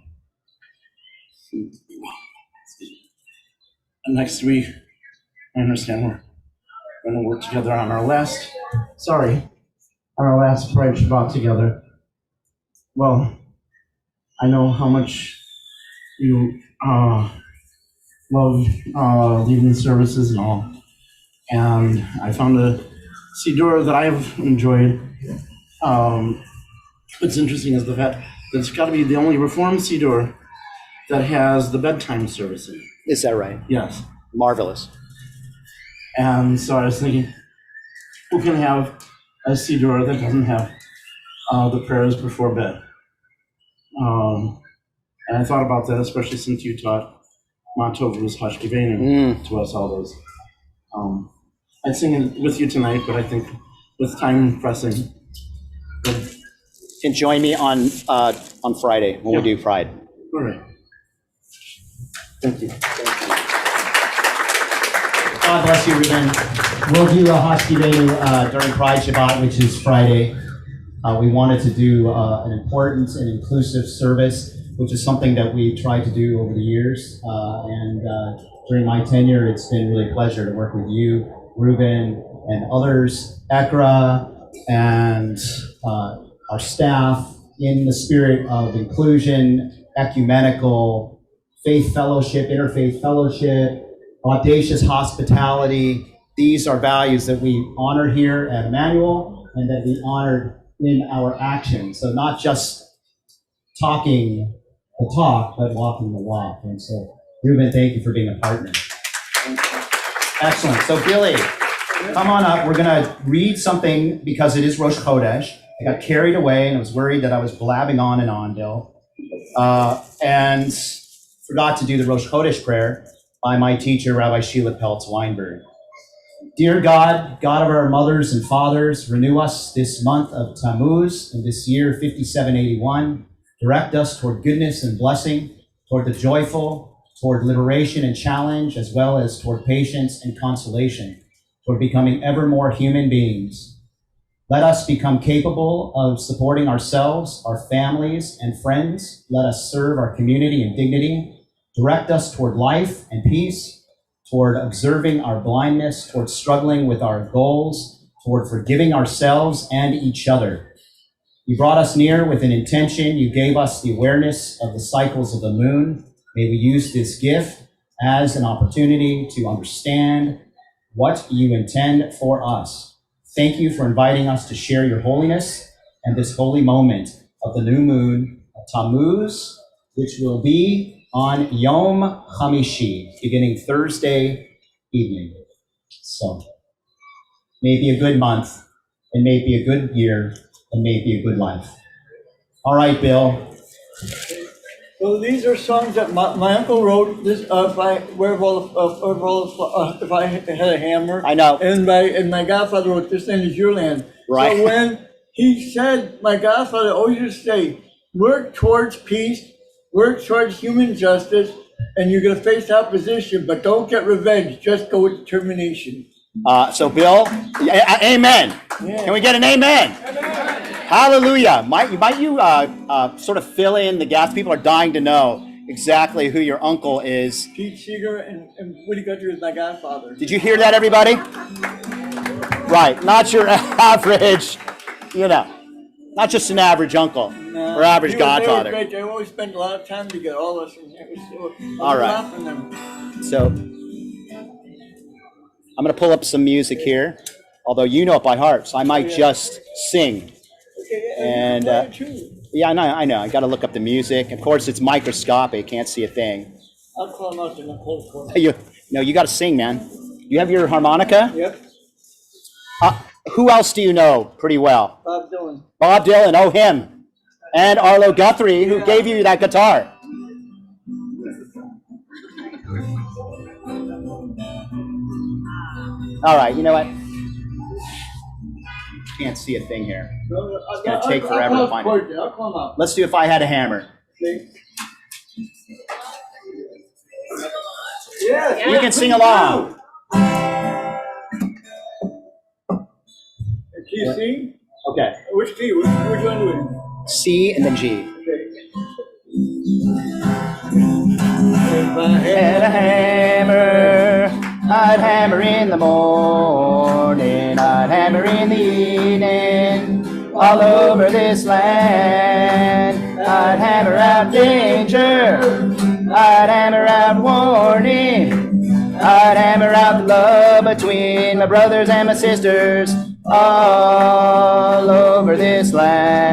next week, I understand we're going to work together on our last Pride Shabbat together. Well, I know how much you love leading services and all. And I found a Siddur that I've enjoyed. What's interesting is the fact that it's got to be the only Reformed Siddur that has the bedtime service in it. Is that right? Yes. Marvelous. And so I was thinking, who can have a Siddur that doesn't have the prayers before bed? And I thought about that, especially since you taught Montovus Hashkivenu to us all those. I'd sing it with you tonight, but I think with time pressing. Can join me on Friday when we do Pride. All right. Thank you. God bless you, Ruben. We'll do a Hashkivenu during Pride Shabbat, which is Friday. We wanted to do an important and inclusive service, which is something that we tried to do over the years. And during my tenure, it's been really a pleasure to work with you, Ruben, and others, Ekra, and our staff in the spirit of inclusion, ecumenical, faith fellowship, interfaith fellowship, audacious hospitality. These are values that we honor here at Emanuel and that we honored in our actions. So not just talking the talk, but walking the walk. And so, Ruben, thank you for being a partner. Excellent. So, Billy, come on up. We're going to read something because it is Rosh Chodesh. I got carried away and I was worried that I was blabbing on and on, Bill. And forgot to do the Rosh Chodesh prayer by my teacher, Rabbi Sheila Peltz-Weinberg. Dear God, God of our mothers and fathers, renew us this month of Tammuz and this year 5781. Direct us toward goodness and blessing, toward the joyful, toward liberation and challenge, as well as toward patience and consolation, toward becoming ever more human beings. Let us become capable of supporting ourselves, our families, and friends. Let us serve our community in dignity. Direct us toward life and peace, toward observing our blindness, toward struggling with our goals, toward forgiving ourselves and each other. You brought us near with an intention. You gave us the awareness of the cycles of the moon. May we use this gift as an opportunity to understand what you intend for us. Thank you for inviting us to share your holiness and this holy moment of the new moon of Tammuz, which will be on Yom Hamishi, beginning Thursday evening. So, may it be a good month, and may it be a good year, and may it be a good life. All right, Bill. Well, these are songs that my uncle wrote. This if I had a hammer. I know. And my godfather wrote This Land Is Your Land. Right. So when he said, my godfather always used to say, work towards peace, work towards human justice, and you're going to face opposition, but don't get revenge. Just go with determination. So, Bill, amen. Yeah. Can we get an amen? Hallelujah. Might you sort of fill in the gaps? People are dying to know exactly who your uncle is. Pete Seeger and Woody Guthrie is my godfather. Did you hear that, everybody? Right. Not your average, not just an average uncle or average godfather. Great. They always spent a lot of time together, all of us. All right. So I'm going to pull up some music here, although you know it by heart, so I might just sing. And yeah, I know. I got to look up the music. Of course, it's microscopic. Can't see a thing. I'll call him out in the cold corner. You got to sing, man. You have your harmonica? Yep. Who else do you know pretty well? Bob Dylan. Bob Dylan. Oh, him. And Arlo Guthrie, who gave you that guitar. All right. You know what? Can't see a thing here. It's going to take forever to find it. I'll call him out. Let's do If I Had a Hammer. Okay. Yes, You can sing along. Key C? Okay. Which key? Which one do we? C and then G. If I Had a hammer, I'd hammer in the morning, I'd hammer in the evening, all over this land. I'd hammer out danger. I'd hammer out warning. I'd hammer out the love between my brothers and my sisters all over this land.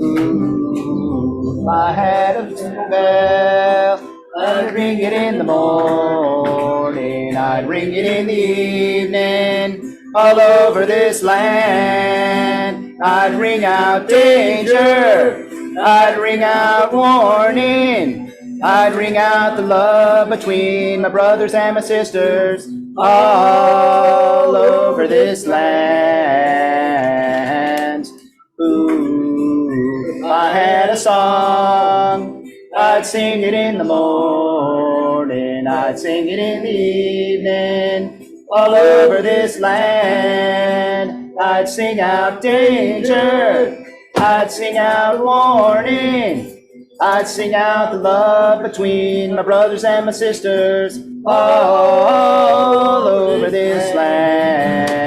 Ooh, if I had a bell, I'd ring it in the morning, I'd ring it in the evening, all over this land. I'd ring out danger, I'd ring out warning, I'd ring out the love between my brothers and my sisters all over this land. Ooh, if I had a song, I'd sing it in the morning, I'd sing it in the evening, all over this land. I'd sing out danger, I'd sing out warning, I'd sing out the love between my brothers and my sisters all over this land.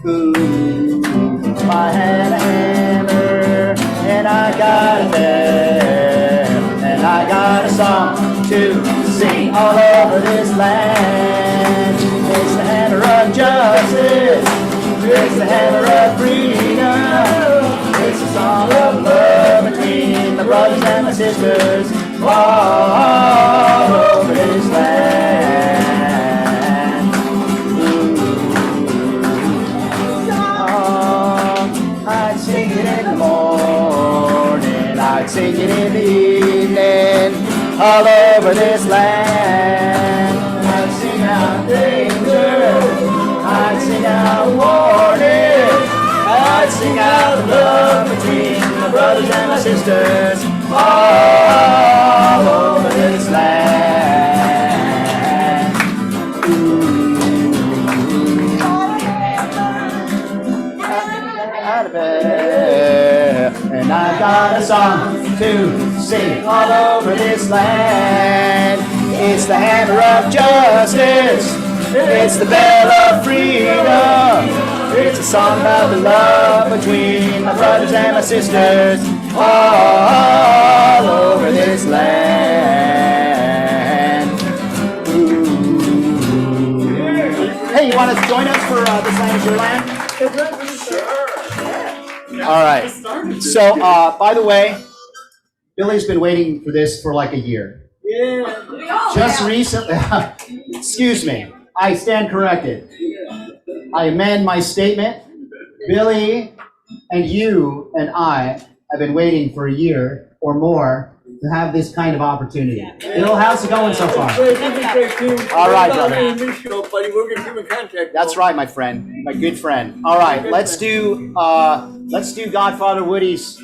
Ooh, if I had a hammer and I got a bell and I got a song to sing all over this land. It's the hammer of justice, it's the hammer of freedom, it's a song of love between my brothers and my sisters all over this land. Ooh, I'd sing it in the morning, I'd sing it in the evening, all over this land. I'd sing out danger, I'd sing out warning, I'd sing out love between my brothers and my sisters all over this land. Ooh. Out of bed, and I got a song to sing all over this land. It's the hammer of justice, it's the bell of freedom, it's a song about the love between my brothers and my sisters all over this land. Ooh. Hey, you want to join us for This Land Is Your Land? All right. So, by the way, Billy's been waiting for this for like a year. Just recently, excuse me, I stand corrected. I amend my statement. Billy and you and I have been waiting for a year or more to have this kind of opportunity. Bill, how's it going so far? All right, brother. That's right, my friend, my good friend. All right, let's do Godfather Woody's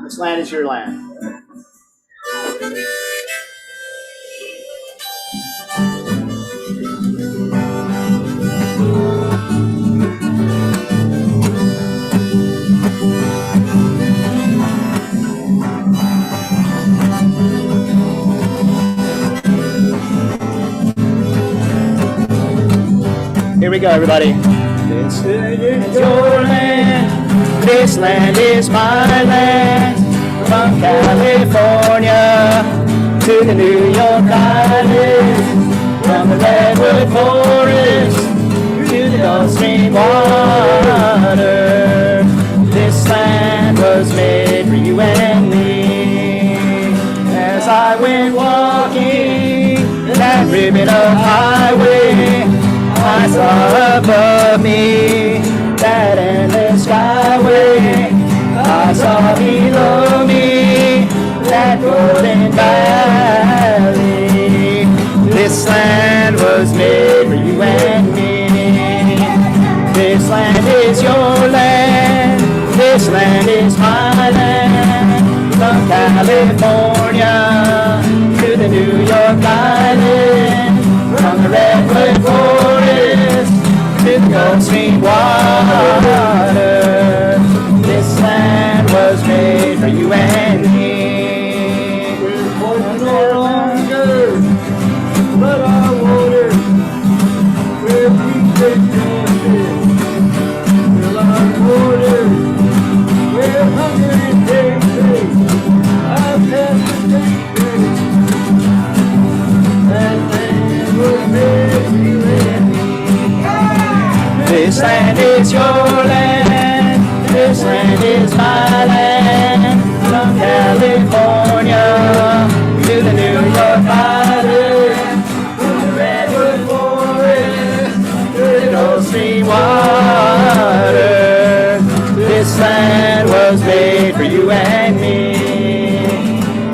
This Land Is Your Land. Here we go, everybody. This land is your land. This land is my land. From California to the New York Islands. From the redwood forest to the Gulf Stream water. This land was made for you and me. As I went walking that ribbon of highway, I saw above me that endless skyway. I saw below me that golden valley. This land was made for you and me. This land is your land. This land is my land. From California to the New York Island. From the redwood forest to the Gulf Stream water. This land was made for you and me. We're no longer, but our water, where we take chances. Fill our water land is your land. This land is my land. From California to the New York Island, from the redwood forest to the Gulf Stream water. This land was made for you and me.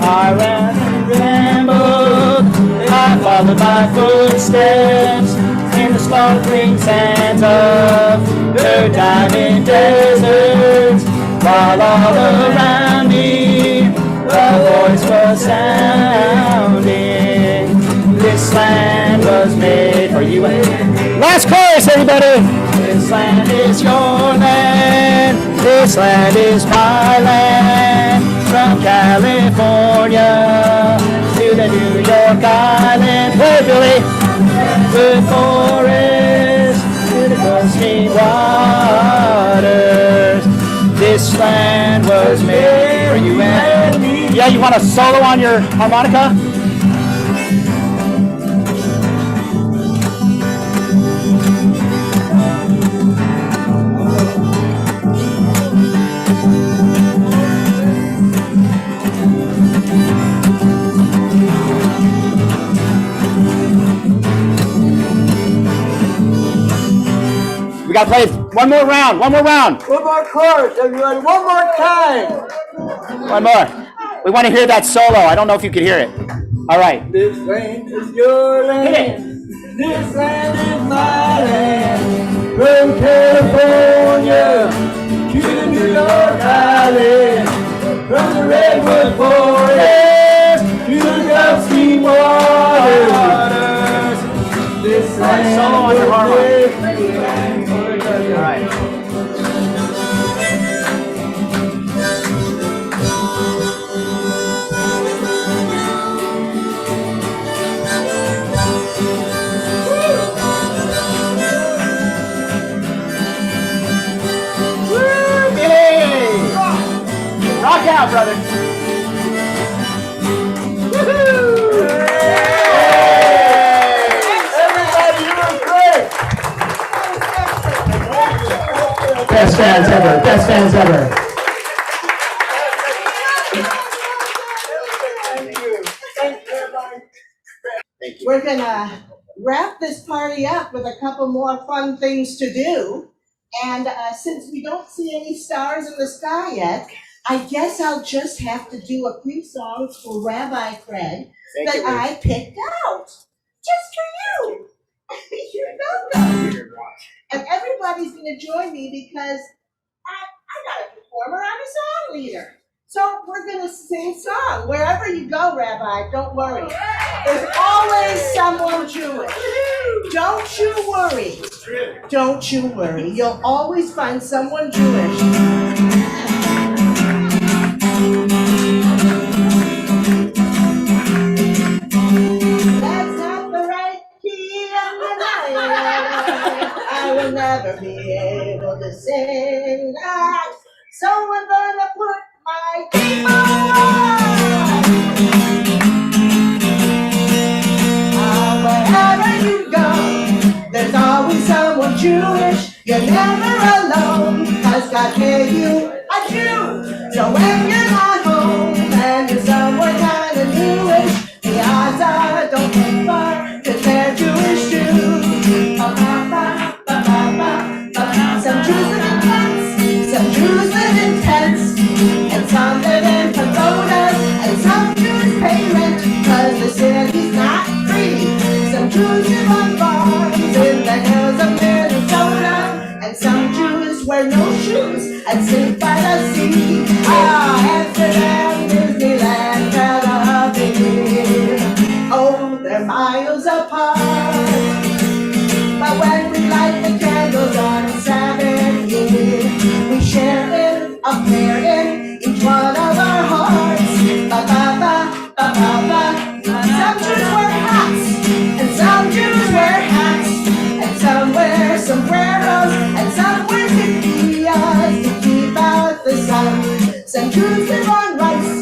I ran and rambled, I followed my footsteps in the sparkling sands of the diamond deserts, while all around me the voice was sounding. This land was made for you and me. Last chorus, everybody! This land is your land. This land is my land. From California to the New York Island. Hey, Billy! Good forest to the Gulf Stream waters. This land was made for you and me. Yeah, you want a solo on your harmonica? We gotta play one more round. One more chorus, everyone. One more time. One more. We want to hear that solo. I don't know if you could hear it. All right. This land is your land. This land is my land. From California to the New York Island. From the redwood forest to the Gulf Stream waters. This land solo on your harmonica. All right. Rock out, brother. Woo-hoo! Everybody, you were great. Best fans ever. Best fans ever. We're gonna wrap this party up with a couple more fun things to do. And since we don't see any stars in the sky yet, I guess I'll just have to do a few songs for Rabbi Craig that I picked out. Just for you. You're welcome. And everybody's gonna join me because I got a performer, I'm a song leader. So we're gonna sing song. Wherever you go, Rabbi, don't worry. There's always someone Jewish. Don't you worry. Don't you worry. You'll always find someone Jewish. That's not the right key, and I will never be able to sing that. So I'm gonna put my game on. Wherever you go, there's always someone Jewish. You're never alone, 'cause God made you a Jew. So when you're not home and you're somewhere kind of newish, the odds are don't look far, 'cause they're Jewish too. Some Jews live in tents, some Jews live in tents, and some live in pagodas, and some Jews pay rent, 'cause the city's not free. Some Jews live on farms in the hills of Minnesota, and some Jews wear no shoes and sleep by the sea. Amsterdam, Disneyland, Tel Aviv. Oh, they're miles apart. But when we light the candles on Sabbath Eve, we share in a prayer in each one of our hearts. Ba-ba-ba-ba-ba-ba. Some Jews wear hats, and some Jews wear hats, and some wear sombreros, and some wear tortillas to keep out the sun. Some Jews live on rice,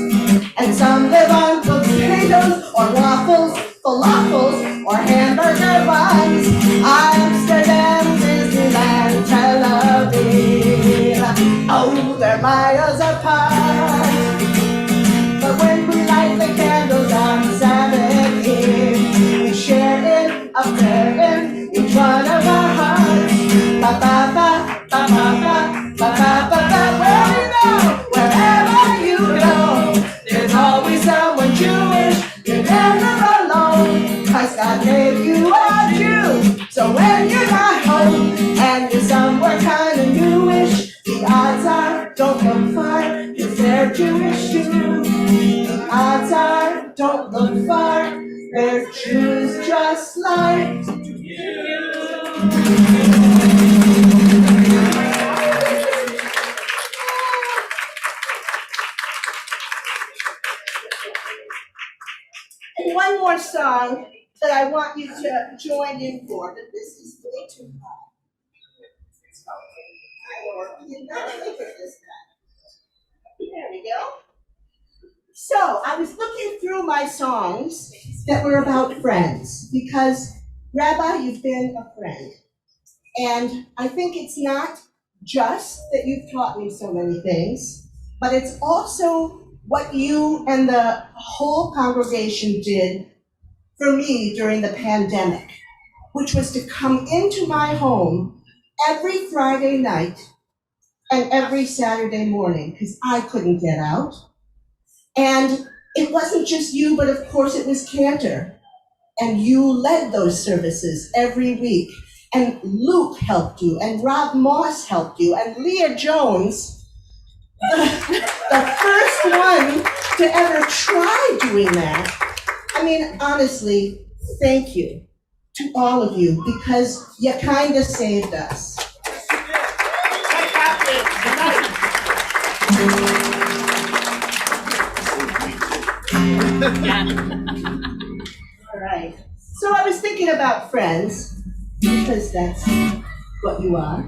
and some live on potatoes, or waffles, falafels, or hamburger buns. Amsterdam, Disneyland, Tel a prayer in each one of our hearts. Ba ba ba ba ba ba ba ba ba ba. Where you go, wherever you go, there's always someone Jewish. You're never alone, 'cause God gave you a Jew. So when you're not home and you're somewhere kind of newish, the odds are don't look far, 'cause they're Jewish too. The odds are don't look far, they're Jews just like you. And one more song that I want you to join in for, but this is way too high. I did not think of this time. There we go. So I was looking through my songs that were about friends, because Rabbi, you've been a friend. And I think it's not just that you've taught me so many things, but it's also what you and the whole congregation did for me during the pandemic, which was to come into my home every Friday night and every Saturday morning, because I couldn't get out. And it wasn't just you, but of course it was Cantor. And you led those services every week. And Luke helped you, and Rob Moss helped you, and Leah Jones, the first one to ever try doing that. I mean, honestly, thank you to all of you, because you kind of saved us. All right. So I was thinking about friends, because that's what you are.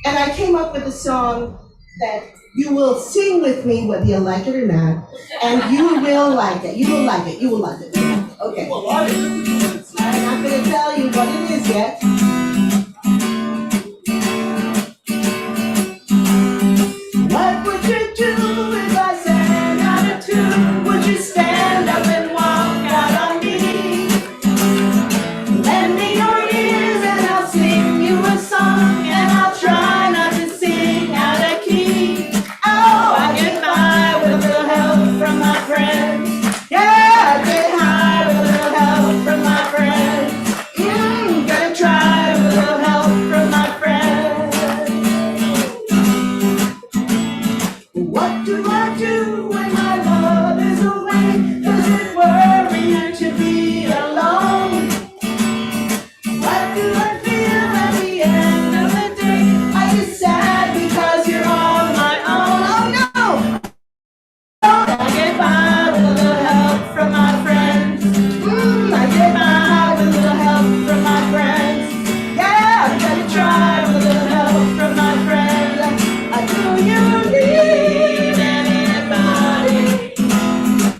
And I came up with a song that you will sing with me whether you like it or not, and you will like it. You will like it. You will like it. Okay. I'm not going to tell you what it is yet. What would you do if I sang out a tune? Would you stand up and walk out on me? Lend me your ears and I'll sing you a song, and I'll try not to sing out of key. Oh, I get by with a little help from my friends. Yeah, I get high with a little help from my friends. Gonna try with a little help from my friends. What do I do when my love is away? Does it worry you to be alone? What do I feel at the end of the day? I get sad because you're all my own. Oh no! I get by with a little help from my friends. I get by with a little help from my friends. Yeah, I'm gonna try with a little help from my friends. Do you need anybody?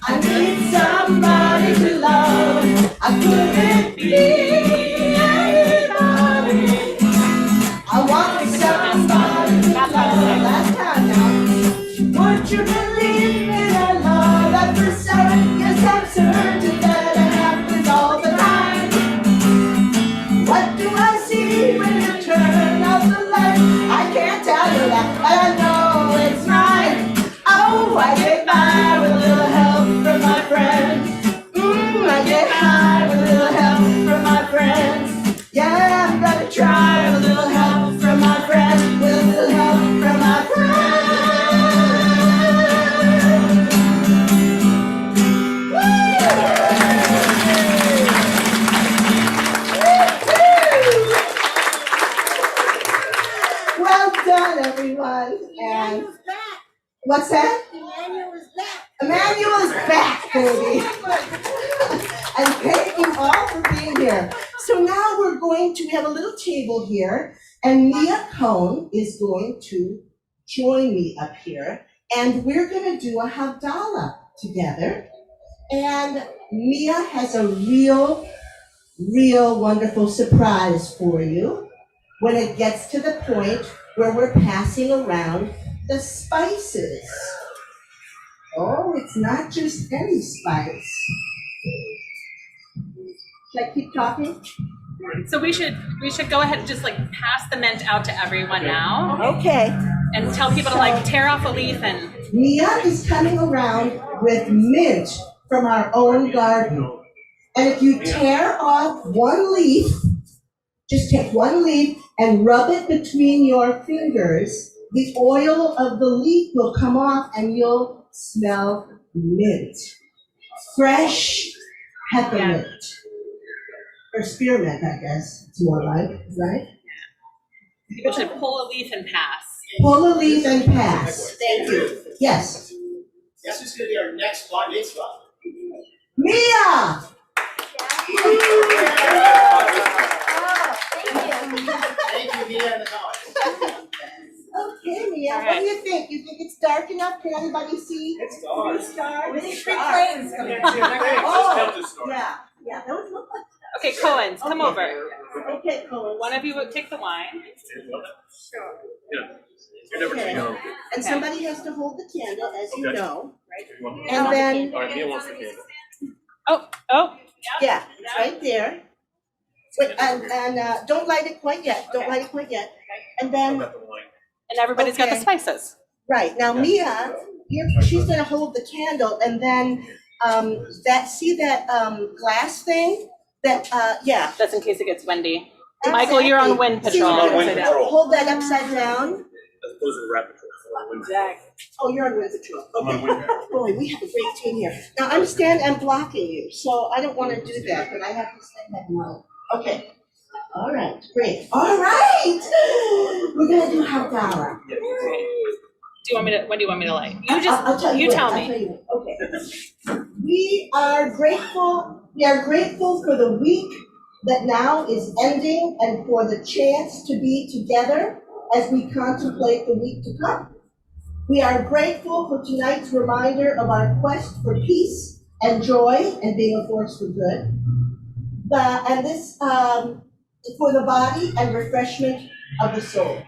I need somebody to love. I couldn't be anybody. I want somebody to love. Last time now. Would you believe in a love at first sight? Yes, I'm certain that it happens all the time. What do I see when you turn off the light? I can't tell you that, but I know it's right. Oh, I get by with a little help from my friends. I get high with a little help from my friends. Yeah, I'm gonna try with a little help from my friends. With a little help from my friends. Well done, everyone. And what's that? Emanuel is back. Emanuel is back, baby. And thank you all for being here. So now we're going to have a little table here, and Emanuel Cohen is going to join me up here, and we're going to do a Havdalah together. And Mia has a real wonderful surprise for you when it gets to the point where we're passing around the spices. Oh, it's not just any spice. Should I keep talking? So we should go ahead and just like pass the mint out to everyone now. Okay. And tell people to like tear off a leaf and. Mia is coming around with mint from our own garden. And if you tear off one leaf, just take one leaf and rub it between your fingers, the oil of the leaf will come off and you'll smell mint. Fresh peppermint. Or spearmint, I guess, it's more like, right? You should pull a leaf and pass. Pull a leaf and pass. Thank you. Yes. Guess who's going to be our next bar mitzvah? Mia! Thank you, Mia and the Cohen. Okay, Mia, what do you think? You think it's dark enough? Can everybody see? It's dark. It's dark. It's Three dark. planes coming. Oh, yeah, those look like. Okay, Cohen's, come over. Okay, Cohen. One of you would take the wine. Sure. Yeah. You're never too young. And somebody has to hold the candle, as you Okay. know. And And then. all right, Mia wants the candle. Oh. Yeah, it's right there. Wait, and don't light it quite yet. Don't light it quite yet. And then. And everybody's got the spices. Right, now Mia, she's gonna hold the candle and then, that glass thing? Yeah. That's in case it gets windy. Michael, you're on wind patrol. I'm on wind patrol. Hold that upside down. Those are rapid patrol. Oh, you're on wind patrol. I'm on wind patrol. Boy, we have a great team here. Now, I'm blocking you, so I don't wanna do that, but I have to say that now. Okay. All right, great. All right. We're gonna do Havdalah. When do you want me to light? I'll tell you. You when. tell I'll me. tell you when. Okay. We are grateful for the week that now is ending and for the chance to be together as we contemplate the week to come. We are grateful for tonight's reminder of our quest for peace and joy and being a force for good. And this for the body and refreshment of the soul.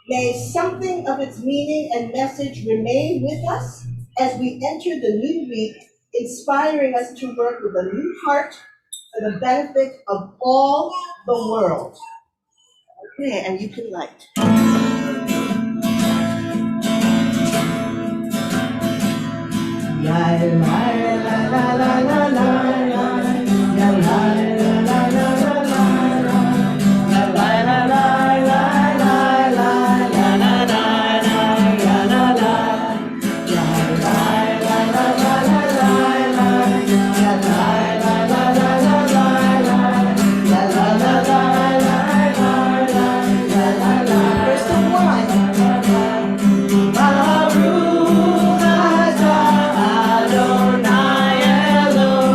May something of its meaning and message remain with us as we enter the new week, inspiring us to work with a new heart for the benefit of all the world. Okay, and you can light. Adonai Elohim.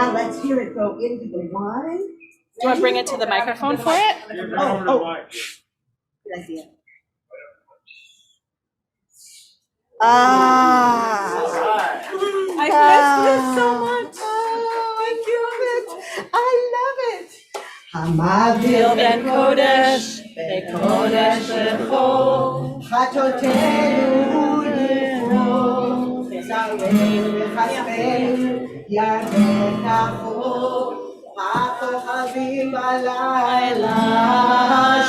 Now let's hear it go into the wine. Do you want to bring it to the microphone for it? Oh. Good idea. Ah. I missed this so much. I love it. Hamadil ben Kodesh, Kodesh lecho, Chatotenu nifro, Zareinu v'chasbenu, Yarden nacho, HaKochavim balayla,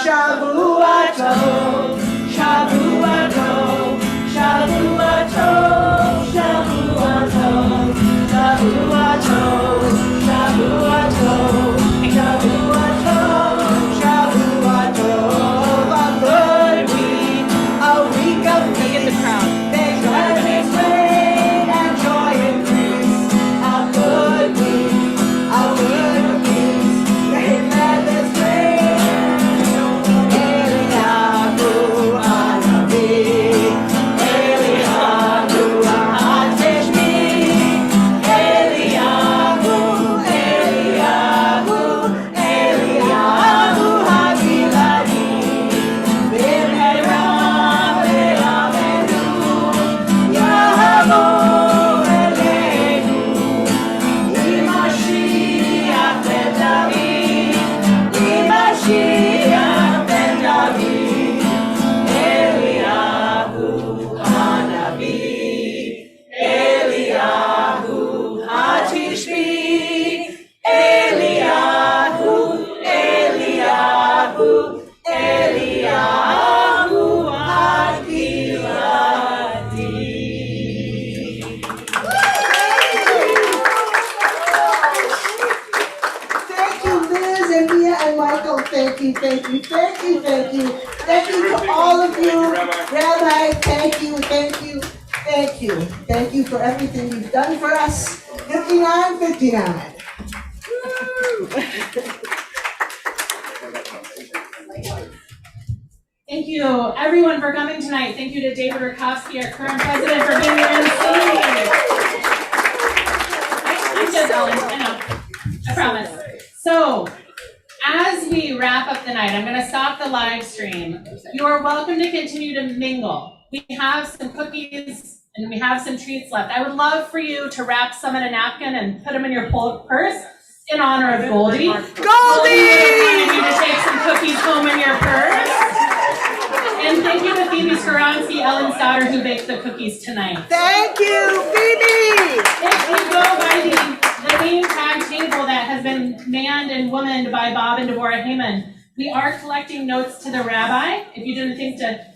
Shavua tov, Shavua tov, Shavua tov, Shavua tov, Shavua tov, Shavua tov. Thank you to all of you. Rabbi, thank you. Thank you for everything you've done for us. 59. Thank you, everyone, for coming tonight. Thank you to David Rakofsky, our current president, for being here and singing. I'm just Ellen, I know. I promise. So, as we wrap up the night, I'm going to stop the live stream. You are welcome to continue to mingle. We have some cookies and we have some treats left. I would love for you to wrap some in a napkin and put them in your purse in honor of Goldie. Goldie! You to take some cookies home in your purse. And thank you to Phoebe Skaronski, Ellen's daughter, who baked the cookies tonight. Thank you, Phoebe! If you go by the name tag table that has been manned and womaned by Bob and Deborah Heyman, we are collecting notes to the rabbi. If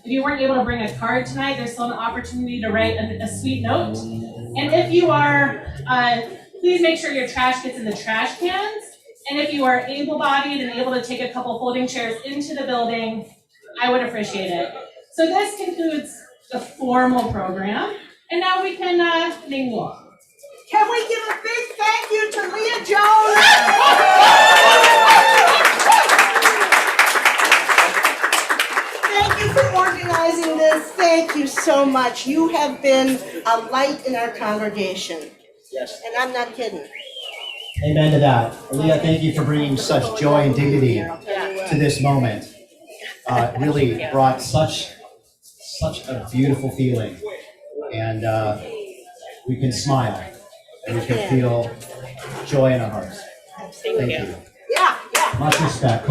you weren't able to bring a card tonight, there's still an opportunity to write a sweet note. And if you are, please make sure your trash gets in the trash cans. And if you are able-bodied and able to take a couple folding chairs into the building, I would appreciate it. So this concludes the formal program, and now we can mingle. Can we give a big thank you to Leah Jones? Thank you for organizing this. Thank you so much. You have been a light in our congregation. Yes. And I'm not kidding. Amen to that. Leah, thank you for bringing such joy and dignity to this moment. It really brought such a beautiful feeling. And we can smile and we can feel joy in our hearts. Thank you. Yeah. Much respect.